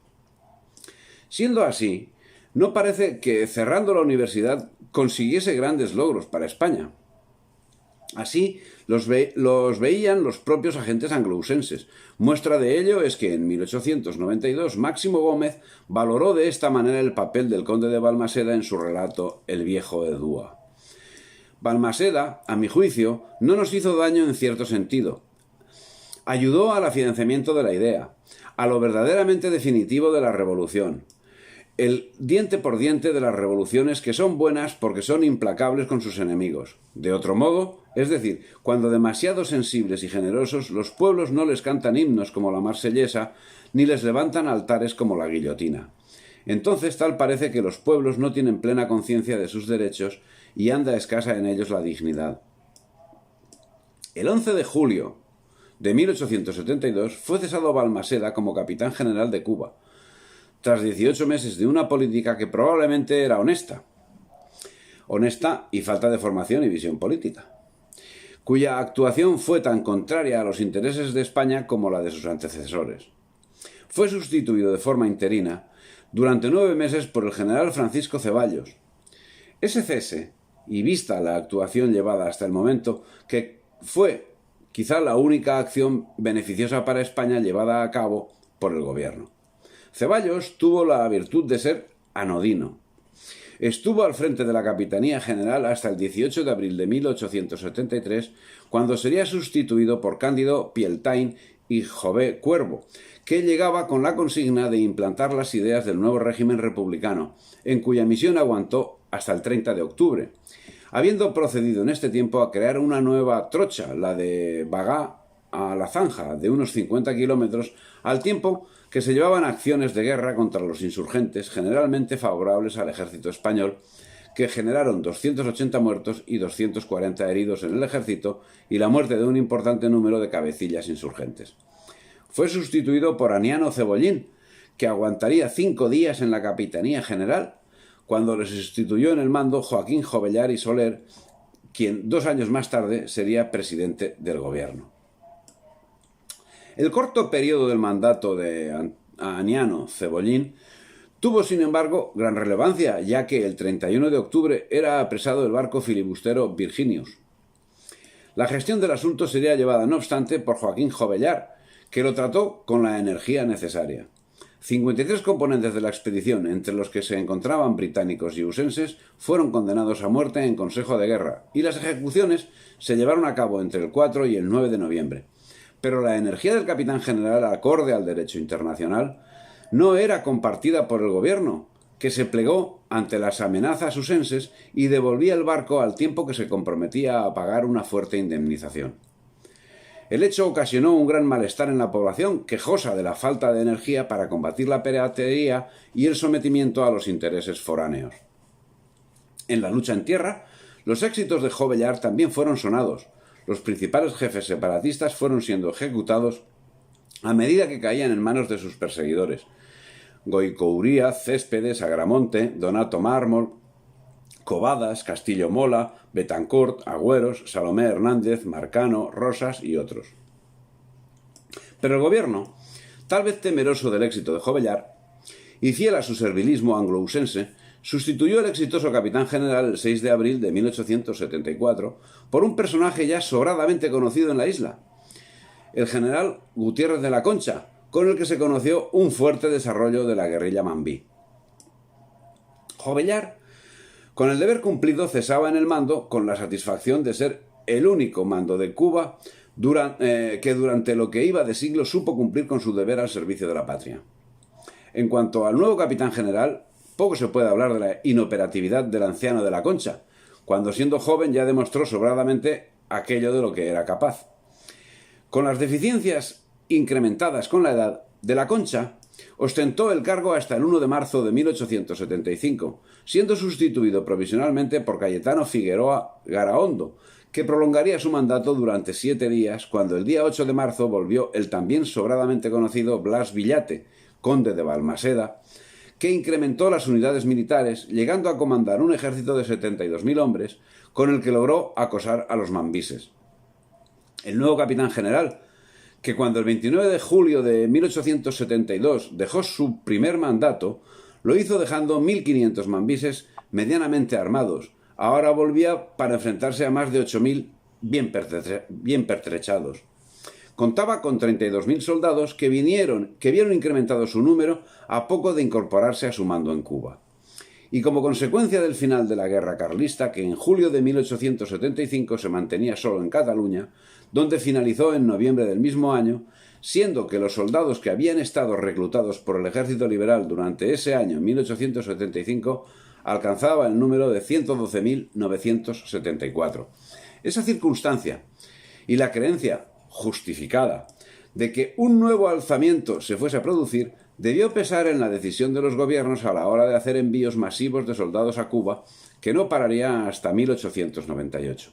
Siendo así, no parece que cerrando la universidad consiguiese grandes logros para España. Así los veían los propios agentes anglousenses. Muestra de ello es que en 1892 Máximo Gómez valoró de esta manera el papel del conde de Balmaseda en su relato El viejo Edúa. Balmaseda, a mi juicio, no nos hizo daño en cierto sentido. Ayudó al afianzamiento de la idea, a lo verdaderamente definitivo de la revolución. El diente por diente de las revoluciones que son buenas porque son implacables con sus enemigos. De otro modo, es decir, cuando demasiado sensibles y generosos, los pueblos no les cantan himnos como la Marsellesa, ni les levantan altares como la guillotina. Entonces tal parece que los pueblos no tienen plena conciencia de sus derechos y anda escasa en ellos la dignidad. El 11 de julio de 1872 fue cesado Balmaseda como capitán general de Cuba, tras 18 meses de una política que probablemente era honesta y falta de formación y visión política, cuya actuación fue tan contraria a los intereses de España como la de sus antecesores. Fue sustituido de forma interina durante 9 meses por el general Francisco Ceballos. Ese cese, y vista la actuación llevada hasta el momento, que fue quizá la única acción beneficiosa para España llevada a cabo por el gobierno. Ceballos tuvo la virtud de ser anodino. Estuvo al frente de la Capitanía General hasta el 18 de abril de 1873, cuando sería sustituido por Cándido Pieltain y Jové Cuervo, que llegaba con la consigna de implantar las ideas del nuevo régimen republicano, en cuya misión aguantó hasta el 30 de octubre, habiendo procedido en este tiempo a crear una nueva trocha, la de Bagá a La Zanja, de unos 50 kilómetros, al tiempo que se llevaban acciones de guerra contra los insurgentes, generalmente favorables al ejército español, que generaron 280 muertos y 240 heridos en el ejército y la muerte de un importante número de cabecillas insurgentes. Fue sustituido por Aniano Cebollín, que aguantaría 5 días en la Capitanía General, cuando le sustituyó en el mando Joaquín Jovellar y Soler, quien 2 años más tarde sería presidente del gobierno. El corto periodo del mandato de Aniano Cebollín tuvo, sin embargo, gran relevancia, ya que el 31 de octubre era apresado el barco filibustero Virginius. La gestión del asunto sería llevada, no obstante, por Joaquín Jovellar, que lo trató con la energía necesaria. 53 componentes de la expedición, entre los que se encontraban británicos y usenses, fueron condenados a muerte en Consejo de Guerra, y las ejecuciones se llevaron a cabo entre el 4 y el 9 de noviembre. Pero la energía del capitán general, acorde al derecho internacional, no era compartida por el gobierno, que se plegó ante las amenazas usenses y devolvía el barco al tiempo que se comprometía a pagar una fuerte indemnización. El hecho ocasionó un gran malestar en la población, quejosa de la falta de energía para combatir la piratería y el sometimiento a los intereses foráneos. En la lucha en tierra, los éxitos de Jovellar también fueron sonados. Los principales jefes separatistas fueron siendo ejecutados a medida que caían en manos de sus perseguidores. Goico Uría, Céspedes, Agramonte, Donato Mármol, Cobadas, Castillo Mola, Betancourt, Agüeros, Salomé Hernández, Marcano, Rosas y otros. Pero el gobierno, tal vez temeroso del éxito de Jovellar, y fiel a su servilismo anglousense, sustituyó al exitoso capitán general el 6 de abril de 1874 por un personaje ya sobradamente conocido en la isla, el general Gutiérrez de la Concha, con el que se conoció un fuerte desarrollo de la guerrilla mambí. Jovellar, con el deber cumplido, cesaba en el mando con la satisfacción de ser el único mando de Cuba que durante lo que iba de siglo supo cumplir con su deber al servicio de la patria. En cuanto al nuevo capitán general, poco se puede hablar de la inoperatividad del anciano de la Concha, cuando siendo joven ya demostró sobradamente aquello de lo que era capaz. Con las deficiencias incrementadas con la edad, de la Concha ostentó el cargo hasta el 1 de marzo de 1875, siendo sustituido provisionalmente por Cayetano Figueroa Garaondo, que prolongaría su mandato durante 7 días, cuando el día 8 de marzo volvió el también sobradamente conocido Blas Villate, conde de Balmaseda, que incrementó las unidades militares, llegando a comandar un ejército de 72.000 hombres, con el que logró acosar a los mambises. El nuevo capitán general, que cuando el 29 de julio de 1872 dejó su primer mandato, lo hizo dejando 1.500 mambises medianamente armados. Ahora volvía para enfrentarse a más de 8.000 bien pertrechados. Contaba con 32.000 soldados que vieron incrementado su número a poco de incorporarse a su mando en Cuba. Y como consecuencia del final de la guerra carlista, que en julio de 1875 se mantenía solo en Cataluña, donde finalizó en noviembre del mismo año, siendo que los soldados que habían estado reclutados por el ejército liberal durante ese año, 1875, alcanzaba el número de 112.974. Esa circunstancia y la creencia justificada de que un nuevo alzamiento se fuese a producir debió pesar en la decisión de los gobiernos a la hora de hacer envíos masivos de soldados a Cuba, que no pararía hasta 1898.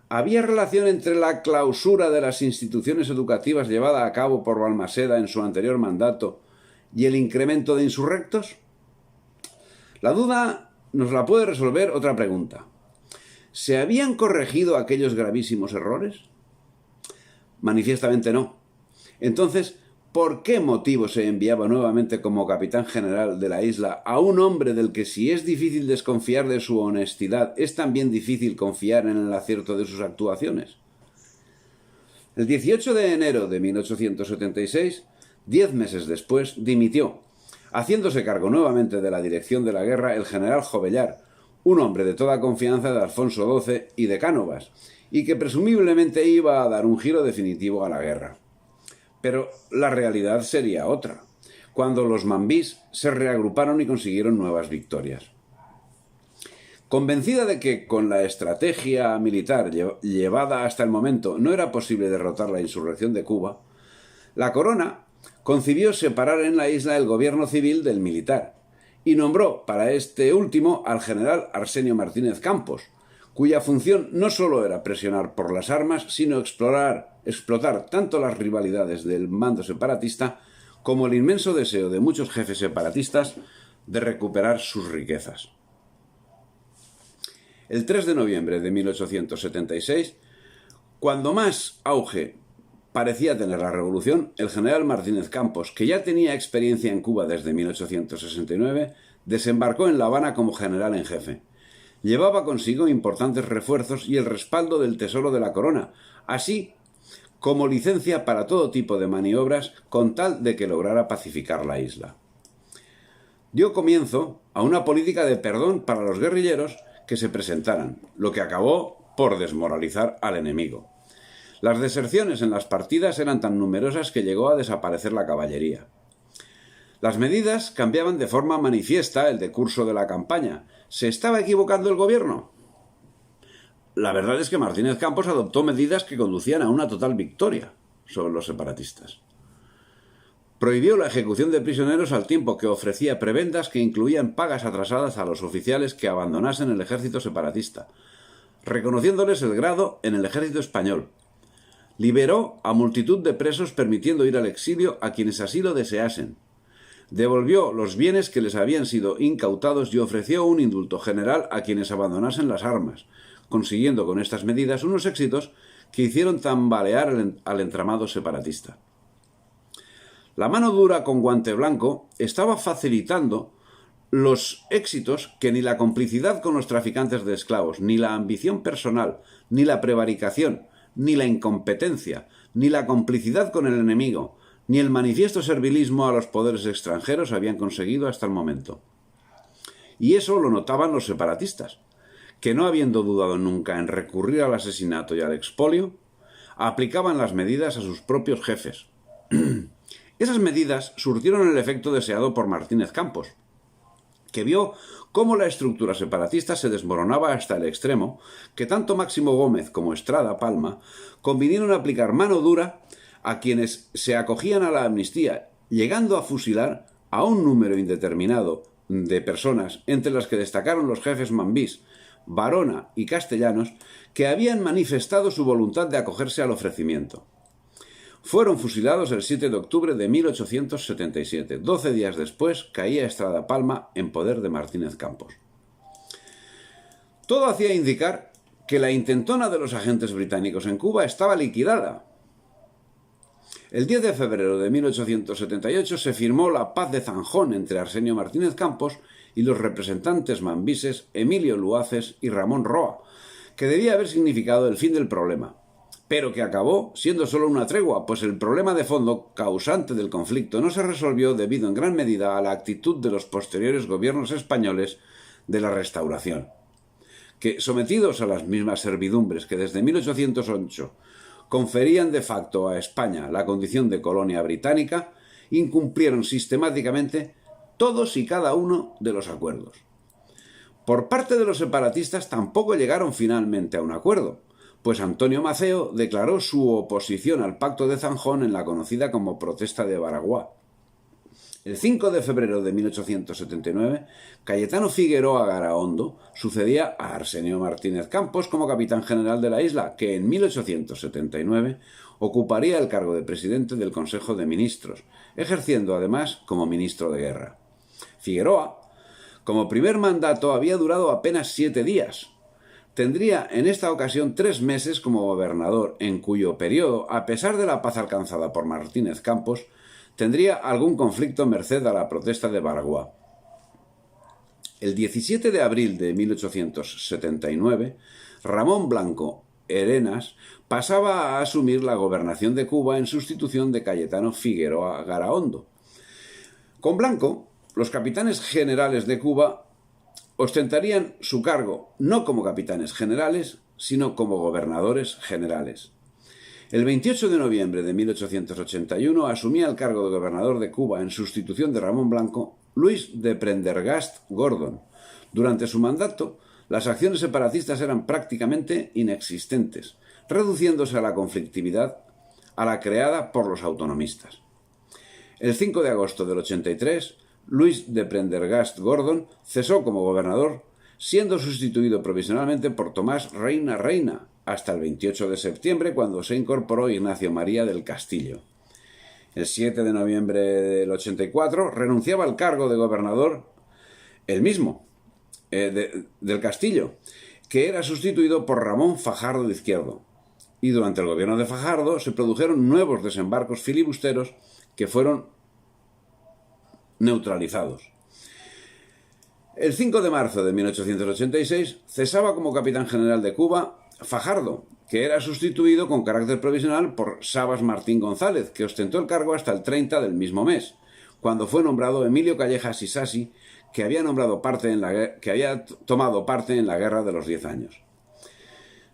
¿Había relación entre la clausura de las instituciones educativas llevada a cabo por Balmaseda en su anterior mandato y el incremento de insurrectos? La duda nos la puede resolver otra pregunta. ¿Se habían corregido aquellos gravísimos errores? Manifiestamente no. Entonces, ¿por qué motivo se enviaba nuevamente como capitán general de la isla a un hombre del que, si es difícil desconfiar de su honestidad, es también difícil confiar en el acierto de sus actuaciones? El 18 de enero de 1876, 10 meses después, dimitió, haciéndose cargo nuevamente de la dirección de la guerra el general Jovellar, un hombre de toda confianza de Alfonso XII y de Cánovas, y que presumiblemente iba a dar un giro definitivo a la guerra. Pero la realidad sería otra, cuando los mambís se reagruparon y consiguieron nuevas victorias. Convencida de que con la estrategia militar llevada hasta el momento no era posible derrotar la insurrección de Cuba, la corona concibió separar en la isla el gobierno civil del militar y nombró para este último al general Arsenio Martínez Campos, cuya función no solo era presionar por las armas, sino explotar tanto las rivalidades del mando separatista como el inmenso deseo de muchos jefes separatistas de recuperar sus riquezas. El 3 de noviembre de 1876, cuando más auge parecía tener la revolución, el general Martínez Campos, que ya tenía experiencia en Cuba desde 1869, desembarcó en La Habana como general en jefe. Llevaba consigo importantes refuerzos y el respaldo del Tesoro de la Corona, así como licencia para todo tipo de maniobras con tal de que lograra pacificar la isla. Dio comienzo a una política de perdón para los guerrilleros que se presentaran, lo que acabó por desmoralizar al enemigo. Las deserciones en las partidas eran tan numerosas que llegó a desaparecer la caballería. Las medidas cambiaban de forma manifiesta el decurso de la campaña. ¿Se estaba equivocando el gobierno? La verdad es que Martínez Campos adoptó medidas que conducían a una total victoria sobre los separatistas. Prohibió la ejecución de prisioneros al tiempo que ofrecía prebendas que incluían pagas atrasadas a los oficiales que abandonasen el ejército separatista, reconociéndoles el grado en el ejército español. Liberó a multitud de presos permitiendo ir al exilio a quienes así lo deseasen. devolvió los bienes que les habían sido incautados y ofreció un indulto general a quienes abandonasen las armas, consiguiendo con estas medidas unos éxitos que hicieron tambalear al entramado separatista. La mano dura con guante blanco estaba facilitando los éxitos que ni la complicidad con los traficantes de esclavos, ni la ambición personal, ni la prevaricación, ni la incompetencia, ni la complicidad con el enemigo, ni el manifiesto servilismo a los poderes extranjeros habían conseguido hasta el momento. Y eso lo notaban los separatistas, que no habiendo dudado nunca en recurrir al asesinato y al expolio, aplicaban las medidas a sus propios jefes. Esas medidas surtieron el efecto deseado por Martínez Campos, que vio cómo la estructura separatista se desmoronaba hasta el extremo que tanto Máximo Gómez como Estrada Palma convinieron a aplicar mano dura a quienes se acogían a la amnistía, llegando a fusilar a un número indeterminado de personas, entre las que destacaron los jefes Mambís, Varona y Castellanos, que habían manifestado su voluntad de acogerse al ofrecimiento. Fueron fusilados el 7 de octubre de 1877. 12 días después caía Estrada Palma en poder de Martínez Campos. Todo hacía indicar que la intentona de los agentes británicos en Cuba estaba liquidada. El 10 de febrero de 1878 se firmó la Paz de Zanjón entre Arsenio Martínez Campos y los representantes mambises Emilio Luaces y Ramón Roa, que debía haber significado el fin del problema, pero que acabó siendo solo una tregua, pues el problema de fondo causante del conflicto no se resolvió debido en gran medida a la actitud de los posteriores gobiernos españoles de la Restauración, que, sometidos a las mismas servidumbres que desde 1808 conferían de facto a España la condición de colonia británica, incumplieron sistemáticamente todos y cada uno de los acuerdos. Por parte de los separatistas tampoco llegaron finalmente a un acuerdo, pues Antonio Maceo declaró su oposición al Pacto de Zanjón en la conocida como Protesta de Baraguá. El 5 de febrero de 1879, Cayetano Figueroa Garaondo sucedía a Arsenio Martínez Campos como capitán general de la isla, que en 1879 ocuparía el cargo de presidente del Consejo de Ministros, ejerciendo además como ministro de Guerra. Figueroa, como primer mandato, había durado apenas 7 días. Tendría en esta ocasión 3 meses como gobernador, en cuyo periodo, a pesar de la paz alcanzada por Martínez Campos, tendría algún conflicto merced a la protesta de Baraguá. El 17 de abril de 1879, Ramón Blanco Herenas pasaba a asumir la gobernación de Cuba en sustitución de Cayetano Figueroa Garaondo. Con Blanco, los capitanes generales de Cuba ostentarían su cargo no como capitanes generales, sino como gobernadores generales. El 28 de noviembre de 1881 asumía el cargo de gobernador de Cuba en sustitución de Ramón Blanco Luis de Prendergast Gordon. Durante su mandato, las acciones separatistas eran prácticamente inexistentes, reduciéndose a la conflictividad a la creada por los autonomistas. El 5 de agosto del 83, Luis de Prendergast Gordon cesó como gobernador, siendo sustituido provisionalmente por Tomás Reina Reina, hasta el 28 de septiembre, cuando se incorporó Ignacio María del Castillo. El 7 de noviembre del 84 renunciaba al cargo de gobernador el mismo, del Castillo, que era sustituido por Ramón Fajardo de Izquierdo. Y durante el gobierno de Fajardo se produjeron nuevos desembarcos filibusteros que fueron neutralizados. El 5 de marzo de 1886 cesaba como capitán general de Cuba Fajardo, que era sustituido con carácter provisional por Sabas Martín González, que ostentó el cargo hasta el 30 del mismo mes, cuando fue nombrado Emilio Callejas Isasi, que había tomado parte en la Guerra de los 10 años.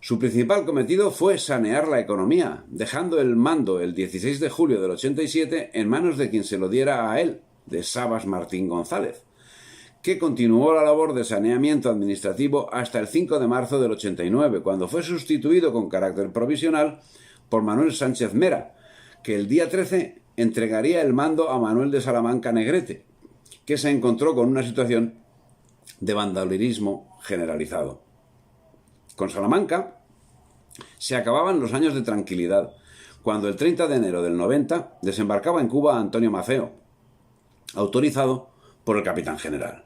Su principal cometido fue sanear la economía, dejando el mando el 16 de julio del 87 en manos de quien se lo diera a él, de Sabas Martín González, que continuó la labor de saneamiento administrativo hasta el 5 de marzo del 89, cuando fue sustituido con carácter provisional por Manuel Sánchez Mera, que el día 13 entregaría el mando a Manuel de Salamanca Negrete, que se encontró con una situación de vandalismo generalizado. Con Salamanca se acababan los años de tranquilidad, cuando el 30 de enero del 90 desembarcaba en Cuba Antonio Maceo, autorizado por el capitán general.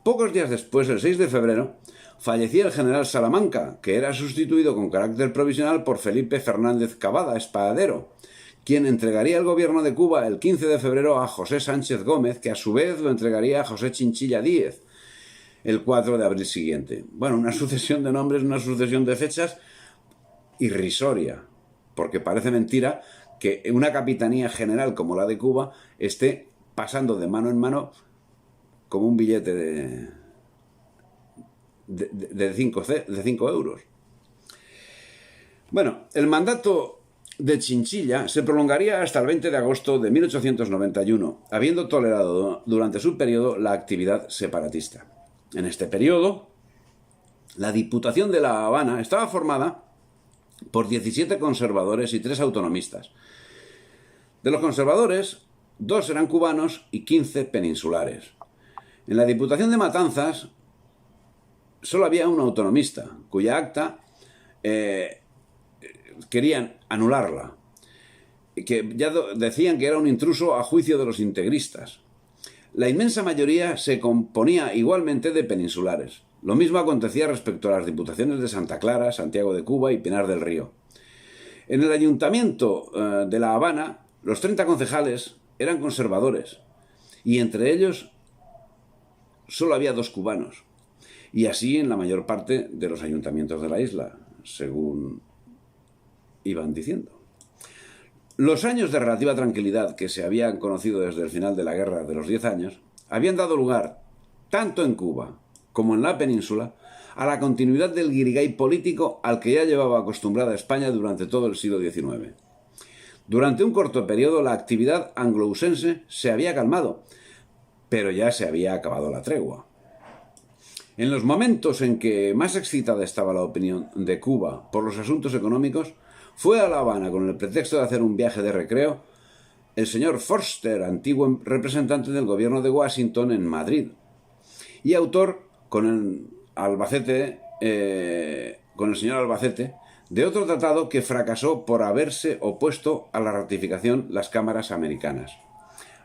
Pocos días después, el 6 de febrero, fallecía el general Salamanca, que era sustituido con carácter provisional por Felipe Fernández Cavada, Espadero, quien entregaría el gobierno de Cuba el 15 de febrero a José Sánchez Gómez, que a su vez lo entregaría a José Chinchilla Díez el 4 de abril siguiente. Bueno, una sucesión de nombres, una sucesión de fechas irrisoria, porque parece mentira que una capitanía general como la de Cuba esté pasando de mano en mano como un billete de 5 euros. Bueno, el mandato de Chinchilla se prolongaría hasta el 20 de agosto de 1891, habiendo tolerado durante su periodo la actividad separatista. En este periodo, la Diputación de La Habana estaba formada por 17 conservadores y 3 autonomistas. De los conservadores, 2 eran cubanos y 15 peninsulares. En la Diputación de Matanzas solo había un autonomista, cuya acta querían anularla, que ya decían que era un intruso a juicio de los integristas. La inmensa mayoría se componía igualmente de peninsulares. Lo mismo acontecía respecto a las diputaciones de Santa Clara, Santiago de Cuba y Pinar del Río. En el ayuntamiento de La Habana, los 30 concejales eran conservadores, y entre ellos solo había 2 cubanos, y así en la mayor parte de los ayuntamientos de la isla, según iban diciendo. Los años de relativa tranquilidad que se habían conocido desde el final de la Guerra de los 10 años habían dado lugar, tanto en Cuba como en la península, a la continuidad del guirigay político al que ya llevaba acostumbrada España durante todo el siglo XIX. Durante un corto periodo la actividad anglousense se había calmado, pero ya se había acabado la tregua. En los momentos en que más excitada estaba la opinión de Cuba por los asuntos económicos, fue a La Habana con el pretexto de hacer un viaje de recreo el señor Forster, antiguo representante del gobierno de Washington en Madrid, y autor con el señor Albacete de otro tratado que fracasó por haberse opuesto a la ratificación las cámaras americanas.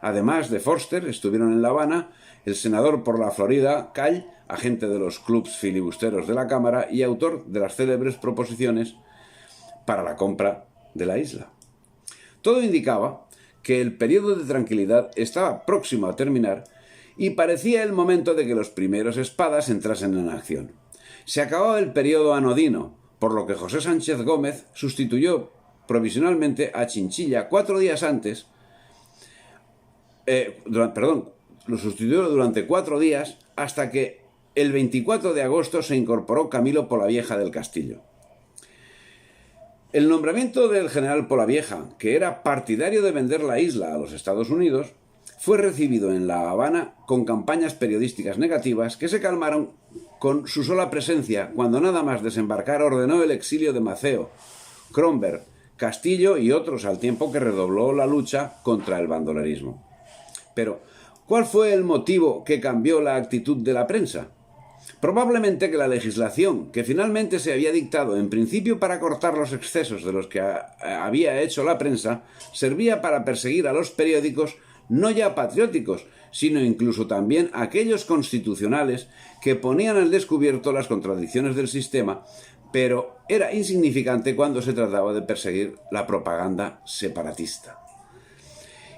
Además de Forster, estuvieron en La Habana el senador por la Florida, Call, agente de los clubs filibusteros de la Cámara y autor de las célebres proposiciones para la compra de la isla. Todo indicaba que el periodo de tranquilidad estaba próximo a terminar y parecía el momento de que los primeros espadas entrasen en acción. Se acababa el periodo anodino, por lo que José Sánchez Gómez sustituyó provisionalmente a Chinchilla 4 días antes. Lo sustituyó durante 4 días hasta que el 24 de agosto se incorporó Camilo Polavieja del Castillo. El nombramiento del general Polavieja, que era partidario de vender la isla a los Estados Unidos, fue recibido en La Habana con campañas periodísticas negativas que se calmaron con su sola presencia cuando nada más desembarcar ordenó el exilio de Maceo, Kronberg, Castillo y otros, al tiempo que redobló la lucha contra el bandolerismo. Pero, ¿cuál fue el motivo que cambió la actitud de la prensa? Probablemente que la legislación que finalmente se había dictado en principio para cortar los excesos de los que había hecho la prensa servía para perseguir a los periódicos no ya patrióticos, sino incluso también aquellos constitucionales que ponían al descubierto las contradicciones del sistema, pero era insignificante cuando se trataba de perseguir la propaganda separatista.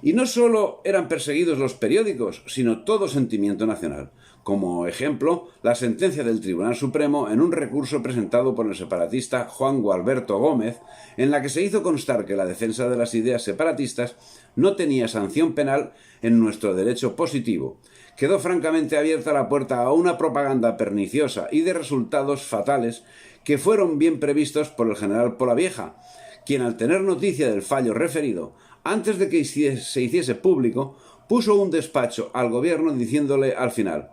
Y no solo eran perseguidos los periódicos, sino todo sentimiento nacional. Como ejemplo, la sentencia del Tribunal Supremo en un recurso presentado por el separatista Juan Gualberto Gómez, en la que se hizo constar que la defensa de las ideas separatistas no tenía sanción penal en nuestro derecho positivo. Quedó francamente abierta la puerta a una propaganda perniciosa y de resultados fatales que fueron bien previstos por el general Polavieja, quien al tener noticia del fallo referido, antes de que se hiciese público, puso un despacho al gobierno diciéndole al final: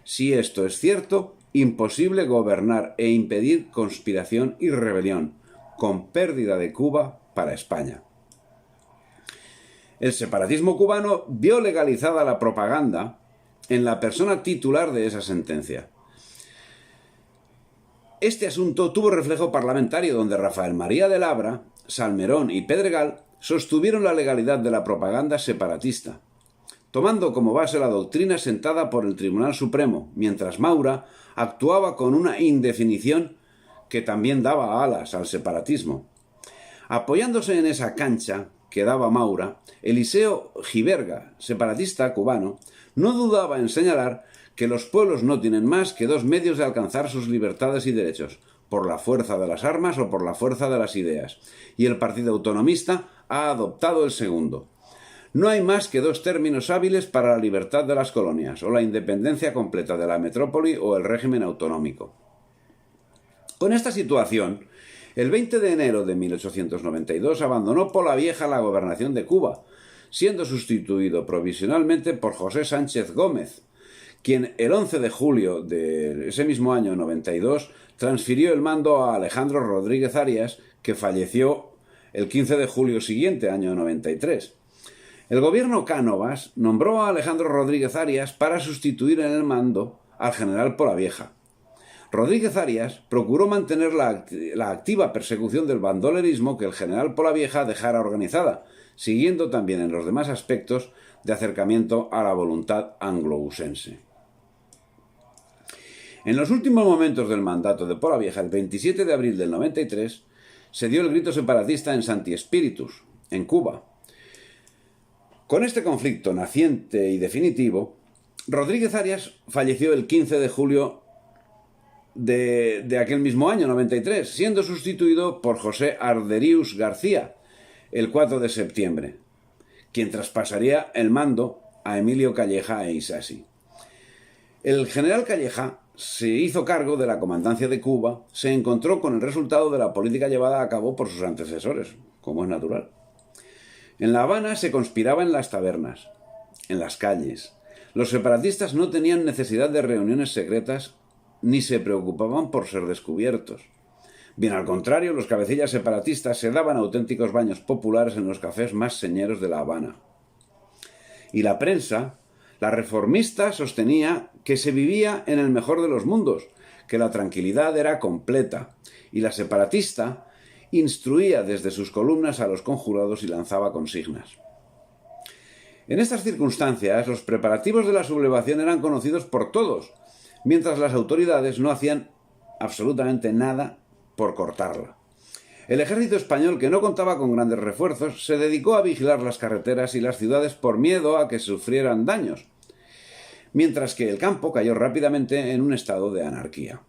si esto es cierto, imposible gobernar e impedir conspiración y rebelión, con pérdida de Cuba para España. El separatismo cubano vio legalizada la propaganda en la persona titular de esa sentencia. Este asunto tuvo reflejo parlamentario, donde Rafael María de Labra, Salmerón y Pedregal sostuvieron la legalidad de la propaganda separatista. tomando como base la doctrina sentada por el Tribunal Supremo, mientras Maura actuaba con una indefinición que también daba alas al separatismo. Apoyándose en esa cancha que daba Maura, Eliseo Giberga, separatista cubano, no dudaba en señalar que los pueblos no tienen más que dos medios de alcanzar sus libertades y derechos, por la fuerza de las armas o por la fuerza de las ideas, y el Partido Autonomista ha adoptado el segundo. No hay más que dos términos hábiles para la libertad de las colonias, o la independencia completa de la metrópoli o el régimen autonómico. Con esta situación, el 20 de enero de 1892 abandonó Polavieja la gobernación de Cuba, siendo sustituido provisionalmente por José Sánchez Gómez, quien el 11 de julio de ese mismo año 92 transfirió el mando a Alejandro Rodríguez Arias, que falleció el 15 de julio siguiente, año 93. El gobierno Cánovas nombró a Alejandro Rodríguez Arias para sustituir en el mando al general Polavieja. Rodríguez Arias procuró mantener la activa persecución del bandolerismo que el general Polavieja dejara organizada, siguiendo también en los demás aspectos de acercamiento a la voluntad anglo-usense. En los últimos momentos del mandato de Polavieja, el 27 de abril del 93, se dio el grito separatista en Santi Espíritus, en Cuba. Con este conflicto naciente y definitivo, Rodríguez Arias falleció el 15 de julio de aquel mismo año, 93, siendo sustituido por José Arderius García, el 4 de septiembre, quien traspasaría el mando a Emilio Calleja e Isasi. El general Calleja se hizo cargo de la comandancia de Cuba, se encontró con el resultado de la política llevada a cabo por sus antecesores, como es natural. En La Habana se conspiraba en las tabernas, en las calles. Los separatistas no tenían necesidad de reuniones secretas ni se preocupaban por ser descubiertos. Bien al contrario, los cabecillas separatistas se daban auténticos baños populares en los cafés más señeros de La Habana. Y la prensa, la reformista, sostenía que se vivía en el mejor de los mundos, que la tranquilidad era completa, y la separatista instruía desde sus columnas a los conjurados y lanzaba consignas. En estas circunstancias, los preparativos de la sublevación eran conocidos por todos, mientras las autoridades no hacían absolutamente nada por cortarla. El ejército español, que no contaba con grandes refuerzos, se dedicó a vigilar las carreteras y las ciudades por miedo a que sufrieran daños, mientras que el campo cayó rápidamente en un estado de anarquía.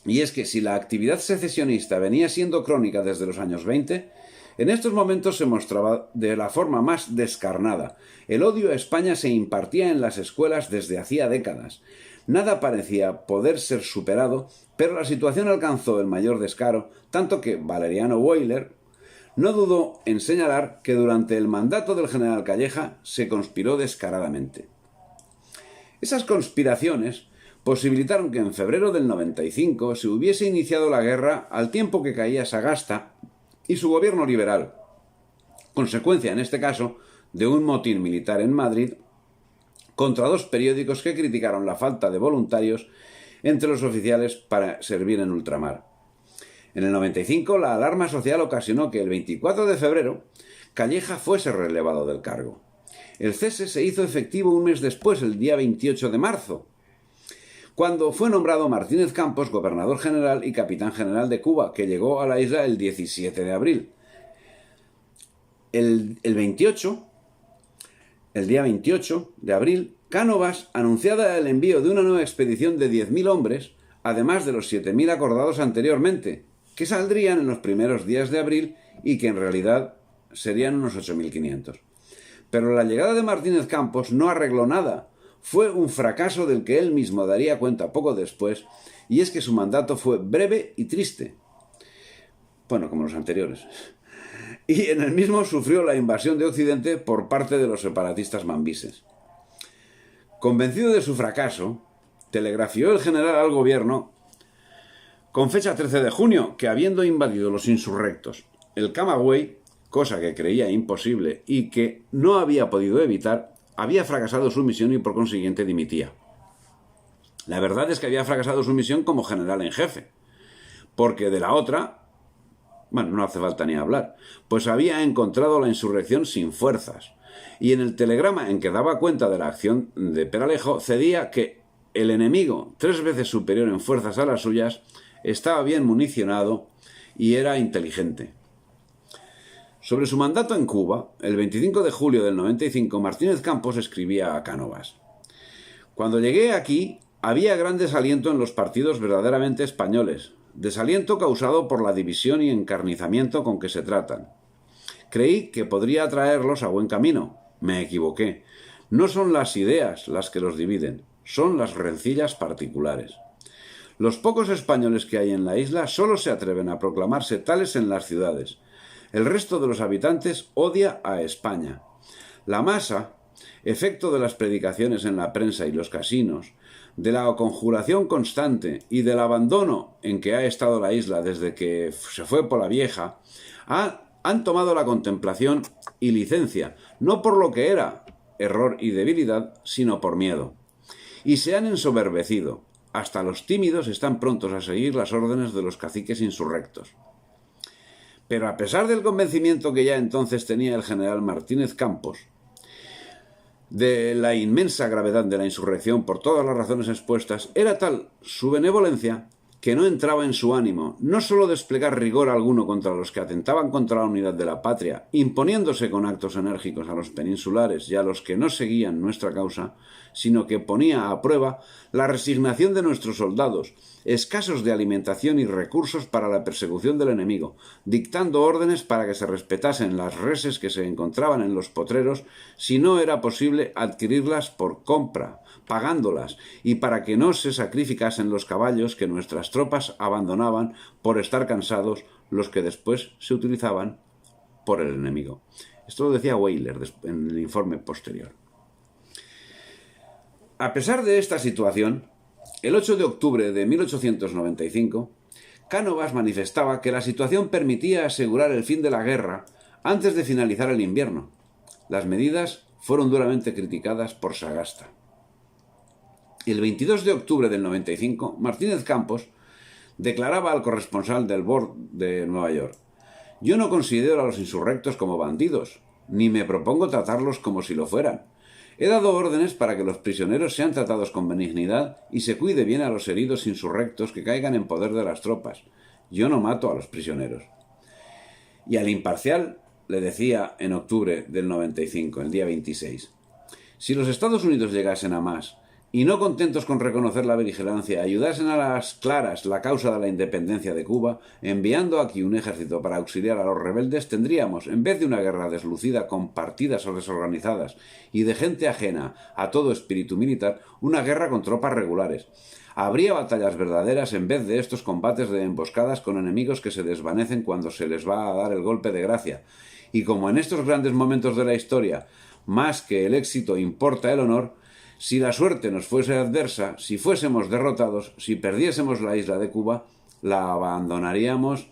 Y es que si la actividad secesionista venía siendo crónica desde los años 20, en estos momentos se mostraba de la forma más descarnada. El odio a España se impartía en las escuelas desde hacía décadas. Nada parecía poder ser superado, pero la situación alcanzó el mayor descaro, tanto que Valeriano Weyler no dudó en señalar que durante el mandato del general Calleja se conspiró descaradamente. Esas conspiraciones posibilitaron que en febrero del 95 se hubiese iniciado la guerra al tiempo que caía Sagasta y su gobierno liberal, consecuencia en este caso de un motín militar en Madrid contra dos periódicos que criticaron la falta de voluntarios entre los oficiales para servir en ultramar. En el 95 la alarma social ocasionó que el 24 de febrero Calleja fuese relevado del cargo. El cese se hizo efectivo un mes después, el día 28 de marzo, cuando fue nombrado Martínez Campos gobernador general y capitán general de Cuba, que llegó a la isla el 17 de abril. El día 28 de abril, Cánovas anunciaba el envío de una nueva expedición de 10.000 hombres, además de los 7.000 acordados anteriormente, que saldrían en los primeros días de abril y que en realidad serían unos 8.500. Pero la llegada de Martínez Campos no arregló nada. Fue un fracaso del que él mismo daría cuenta poco después, y es que su mandato fue breve y triste. Bueno, como los anteriores. Y en el mismo sufrió la invasión de Occidente por parte de los separatistas mambises. Convencido de su fracaso, telegrafió el general al gobierno con fecha 13 de junio que, habiendo invadido los insurrectos el Camagüey, cosa que creía imposible y que no había podido evitar, había fracasado su misión y por consiguiente dimitía. La verdad es que había fracasado su misión como general en jefe, porque de la otra, bueno, no hace falta ni hablar, pues había encontrado la insurrección sin fuerzas. y en el telegrama en que daba cuenta de la acción de Peralejo cedía que el enemigo, 3 veces superior en fuerzas a las suyas, estaba bien municionado y era inteligente. Sobre su mandato en Cuba, el 25 de julio del 95, Martínez Campos escribía a Cánovas: «Cuando llegué aquí, había gran desaliento en los partidos verdaderamente españoles, desaliento causado por la división y encarnizamiento con que se tratan. Creí que podría traerlos a buen camino. Me equivoqué. No son las ideas las que los dividen, son las rencillas particulares. Los pocos españoles que hay en la isla solo se atreven a proclamarse tales en las ciudades. El resto de los habitantes odia a España. La masa, efecto de las predicaciones en la prensa y los casinos, de la conjuración constante y del abandono en que ha estado la isla desde que se fue por la vieja, han tomado la contemplación y licencia, no por lo que era error y debilidad, sino por miedo. Y se han ensoberbecido. Hasta los tímidos están prontos a seguir las órdenes de los caciques insurrectos». Pero a pesar del convencimiento que ya entonces tenía el general Martínez Campos de la inmensa gravedad de la insurrección por todas las razones expuestas, era tal su benevolencia que no entraba en su ánimo no sólo desplegar rigor alguno contra los que atentaban contra la unidad de la patria, imponiéndose con actos enérgicos a los peninsulares y a los que no seguían nuestra causa, sino que ponía a prueba la resignación de nuestros soldados, escasos de alimentación y recursos para la persecución del enemigo, dictando órdenes para que se respetasen las reses que se encontraban en los potreros si no era posible adquirirlas por compra, pagándolas, y para que no se sacrificasen los caballos que nuestras tropas abandonaban por estar cansados, los que después se utilizaban por el enemigo. Esto lo decía Weyler en el informe posterior. A pesar de esta situación, el 8 de octubre de 1895, Cánovas manifestaba que la situación permitía asegurar el fin de la guerra antes de finalizar el invierno. Las medidas fueron duramente criticadas por Sagasta. El 22 de octubre del 95, Martínez Campos declaraba al corresponsal del Board de Nueva York: «Yo no considero a los insurrectos como bandidos, ni me propongo tratarlos como si lo fueran. He dado órdenes para que los prisioneros sean tratados con benignidad y se cuide bien a los heridos insurrectos que caigan en poder de las tropas. Yo no mato a los prisioneros». Y al Imparcial le decía en octubre del 95, el día 26, «Si los Estados Unidos llegasen a más, y no contentos con reconocer la beligerancia, ayudasen a las claras la causa de la independencia de Cuba, enviando aquí un ejército para auxiliar a los rebeldes, tendríamos, en vez de una guerra deslucida con partidas o desorganizadas y de gente ajena a todo espíritu militar, una guerra con tropas regulares. Habría batallas verdaderas en vez de estos combates de emboscadas con enemigos que se desvanecen cuando se les va a dar el golpe de gracia. Y como en estos grandes momentos de la historia, más que el éxito importa el honor, si la suerte nos fuese adversa, si fuésemos derrotados, si perdiésemos la isla de Cuba, la abandonaríamos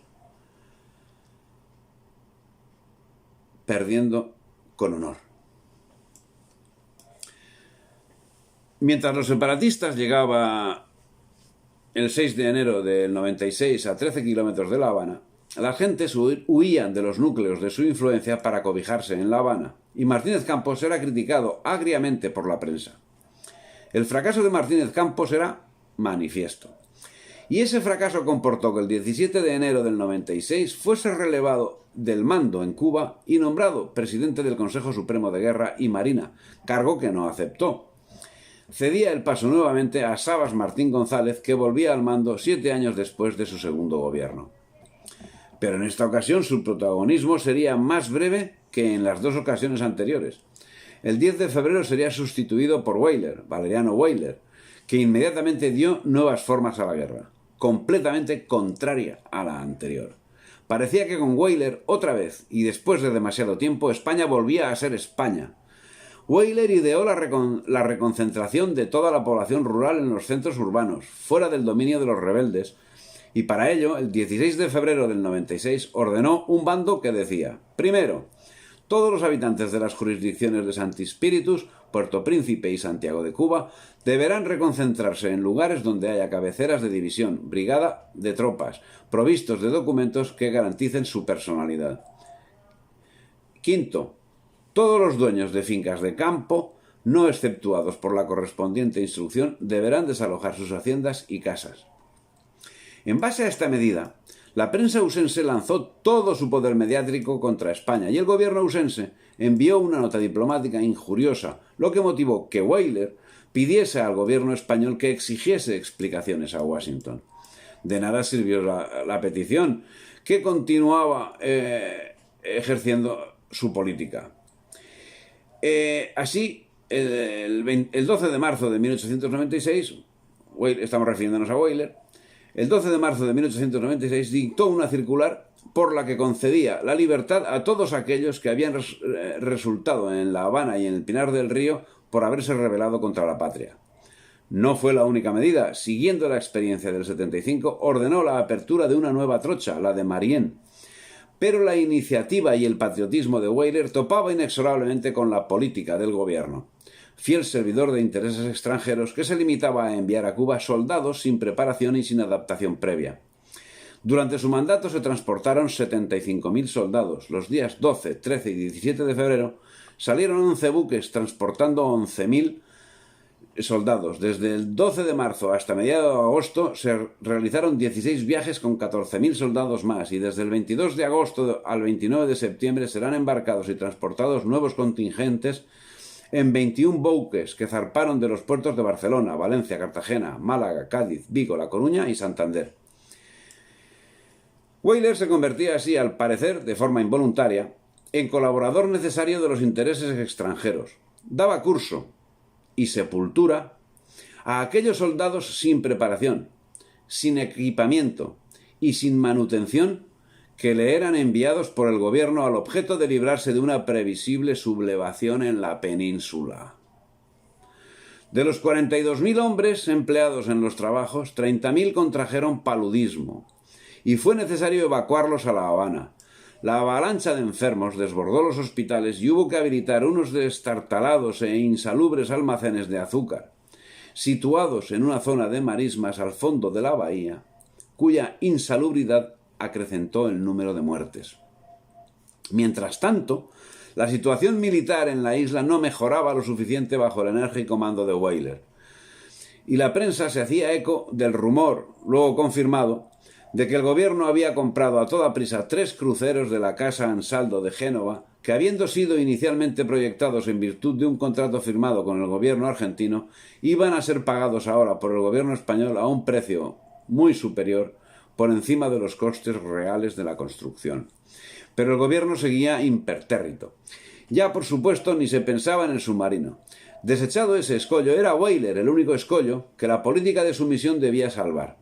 perdiendo con honor». Mientras los separatistas llegaban el 6 de enero del 96 a 13 kilómetros de La Habana, las gentes huían de los núcleos de su influencia para cobijarse en La Habana, y Martínez Campos era criticado agriamente por la prensa. El fracaso de Martínez Campos era manifiesto. Y ese fracaso comportó que el 17 de enero del 96 fuese relevado del mando en Cuba y nombrado presidente del Consejo Supremo de Guerra y Marina, cargo que no aceptó. Cedía el paso nuevamente a Sabas Martín González, que volvía al mando 7 años después de su segundo gobierno. Pero en esta ocasión su protagonismo sería más breve que en las 2 ocasiones anteriores. El 10 de febrero sería sustituido por Weyler, Valeriano Weyler, que inmediatamente dio nuevas formas a la guerra, completamente contraria a la anterior. Parecía que con Weyler, otra vez, y después de demasiado tiempo, España volvía a ser España. Weyler ideó la reconcentración de toda la población rural en los centros urbanos, fuera del dominio de los rebeldes, y para ello, el 16 de febrero del 96, ordenó un bando que decía: primero, todos los habitantes de las jurisdicciones de Santi Spíritus, Puerto Príncipe y Santiago de Cuba deberán reconcentrarse en lugares donde haya cabeceras de división, brigada de tropas, provistos de documentos que garanticen su personalidad. Quinto, Todos los dueños de fincas de campo, no exceptuados por la correspondiente instrucción, deberán desalojar sus haciendas y casas. En base a esta medida, la prensa usense lanzó todo su poder mediático contra España y el gobierno usense envió una nota diplomática injuriosa, lo que motivó que Weyler pidiese al gobierno español que exigiese explicaciones a Washington. De nada sirvió la petición, que continuaba ejerciendo su política. Así, el 12 de marzo de 1896, estamos refiriéndonos a Weyler, el 12 de marzo de 1896 dictó una circular por la que concedía la libertad a todos aquellos que habían resultado en La Habana y en el Pinar del Río por haberse rebelado contra la patria. No fue la única medida. Siguiendo la experiencia del 75, ordenó la apertura de una nueva trocha, la de Marién. Pero la iniciativa y el patriotismo de Weyler topaba inexorablemente con la política del gobierno, fiel servidor de intereses extranjeros que se limitaba a enviar a Cuba soldados sin preparación y sin adaptación previa. Durante su mandato se transportaron 75.000 soldados. Los días 12, 13 y 17 de febrero salieron 11 buques transportando 11.000 soldados. Desde el 12 de marzo hasta mediados de agosto se realizaron 16 viajes con 14.000 soldados más, y desde el 22 de agosto al 29 de septiembre serán embarcados y transportados nuevos contingentes en 21 buques que zarparon de los puertos de Barcelona, Valencia, Cartagena, Málaga, Cádiz, Vigo, La Coruña y Santander. Weyler se convertía así, al parecer de forma involuntaria, en colaborador necesario de los intereses extranjeros. Daba curso y sepultura a aquellos soldados sin preparación, sin equipamiento y sin manutención que le eran enviados por el gobierno al objeto de librarse de una previsible sublevación en la península. De los 42.000 hombres empleados en los trabajos, 30.000 contrajeron paludismo y fue necesario evacuarlos a La Habana. La avalancha de enfermos desbordó los hospitales y hubo que habilitar unos destartalados e insalubres almacenes de azúcar, situados en una zona de marismas al fondo de la bahía, cuya insalubridad acrecentó el número de muertes. Mientras tanto, la situación militar en la isla no mejoraba lo suficiente bajo el enérgico mando de Weyler, y la prensa se hacía eco del rumor, luego confirmado, de que el gobierno había comprado a toda prisa 3 cruceros de la Casa Ansaldo de Génova, que habiendo sido inicialmente proyectados en virtud de un contrato firmado con el gobierno argentino, iban a ser pagados ahora por el gobierno español a un precio muy superior, por encima de los costes reales de la construcción. Pero el gobierno seguía impertérrito. Ya, por supuesto, ni se pensaba en el submarino. Desechado ese escollo, era Weyler el único escollo que la política de sumisión debía salvar.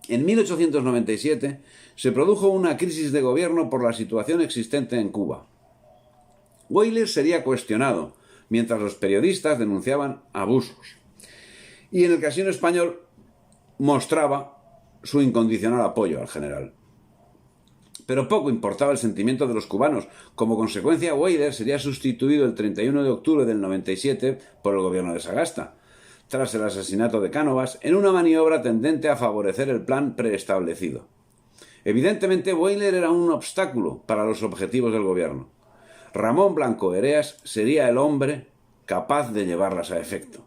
En 1897 se produjo una crisis de gobierno por la situación existente en Cuba. Weyler sería cuestionado, mientras los periodistas denunciaban abusos. Y en el casino español mostraba su incondicional apoyo al general. Pero poco importaba el sentimiento de los cubanos. Como consecuencia, Weyler sería sustituido el 31 de octubre del 97 por el gobierno de Sagasta, tras el asesinato de Cánovas, en una maniobra tendente a favorecer el plan preestablecido. Evidentemente, Weyler era un obstáculo para los objetivos del gobierno. Ramón Blanco Ereas sería el hombre capaz de llevarlas a efecto.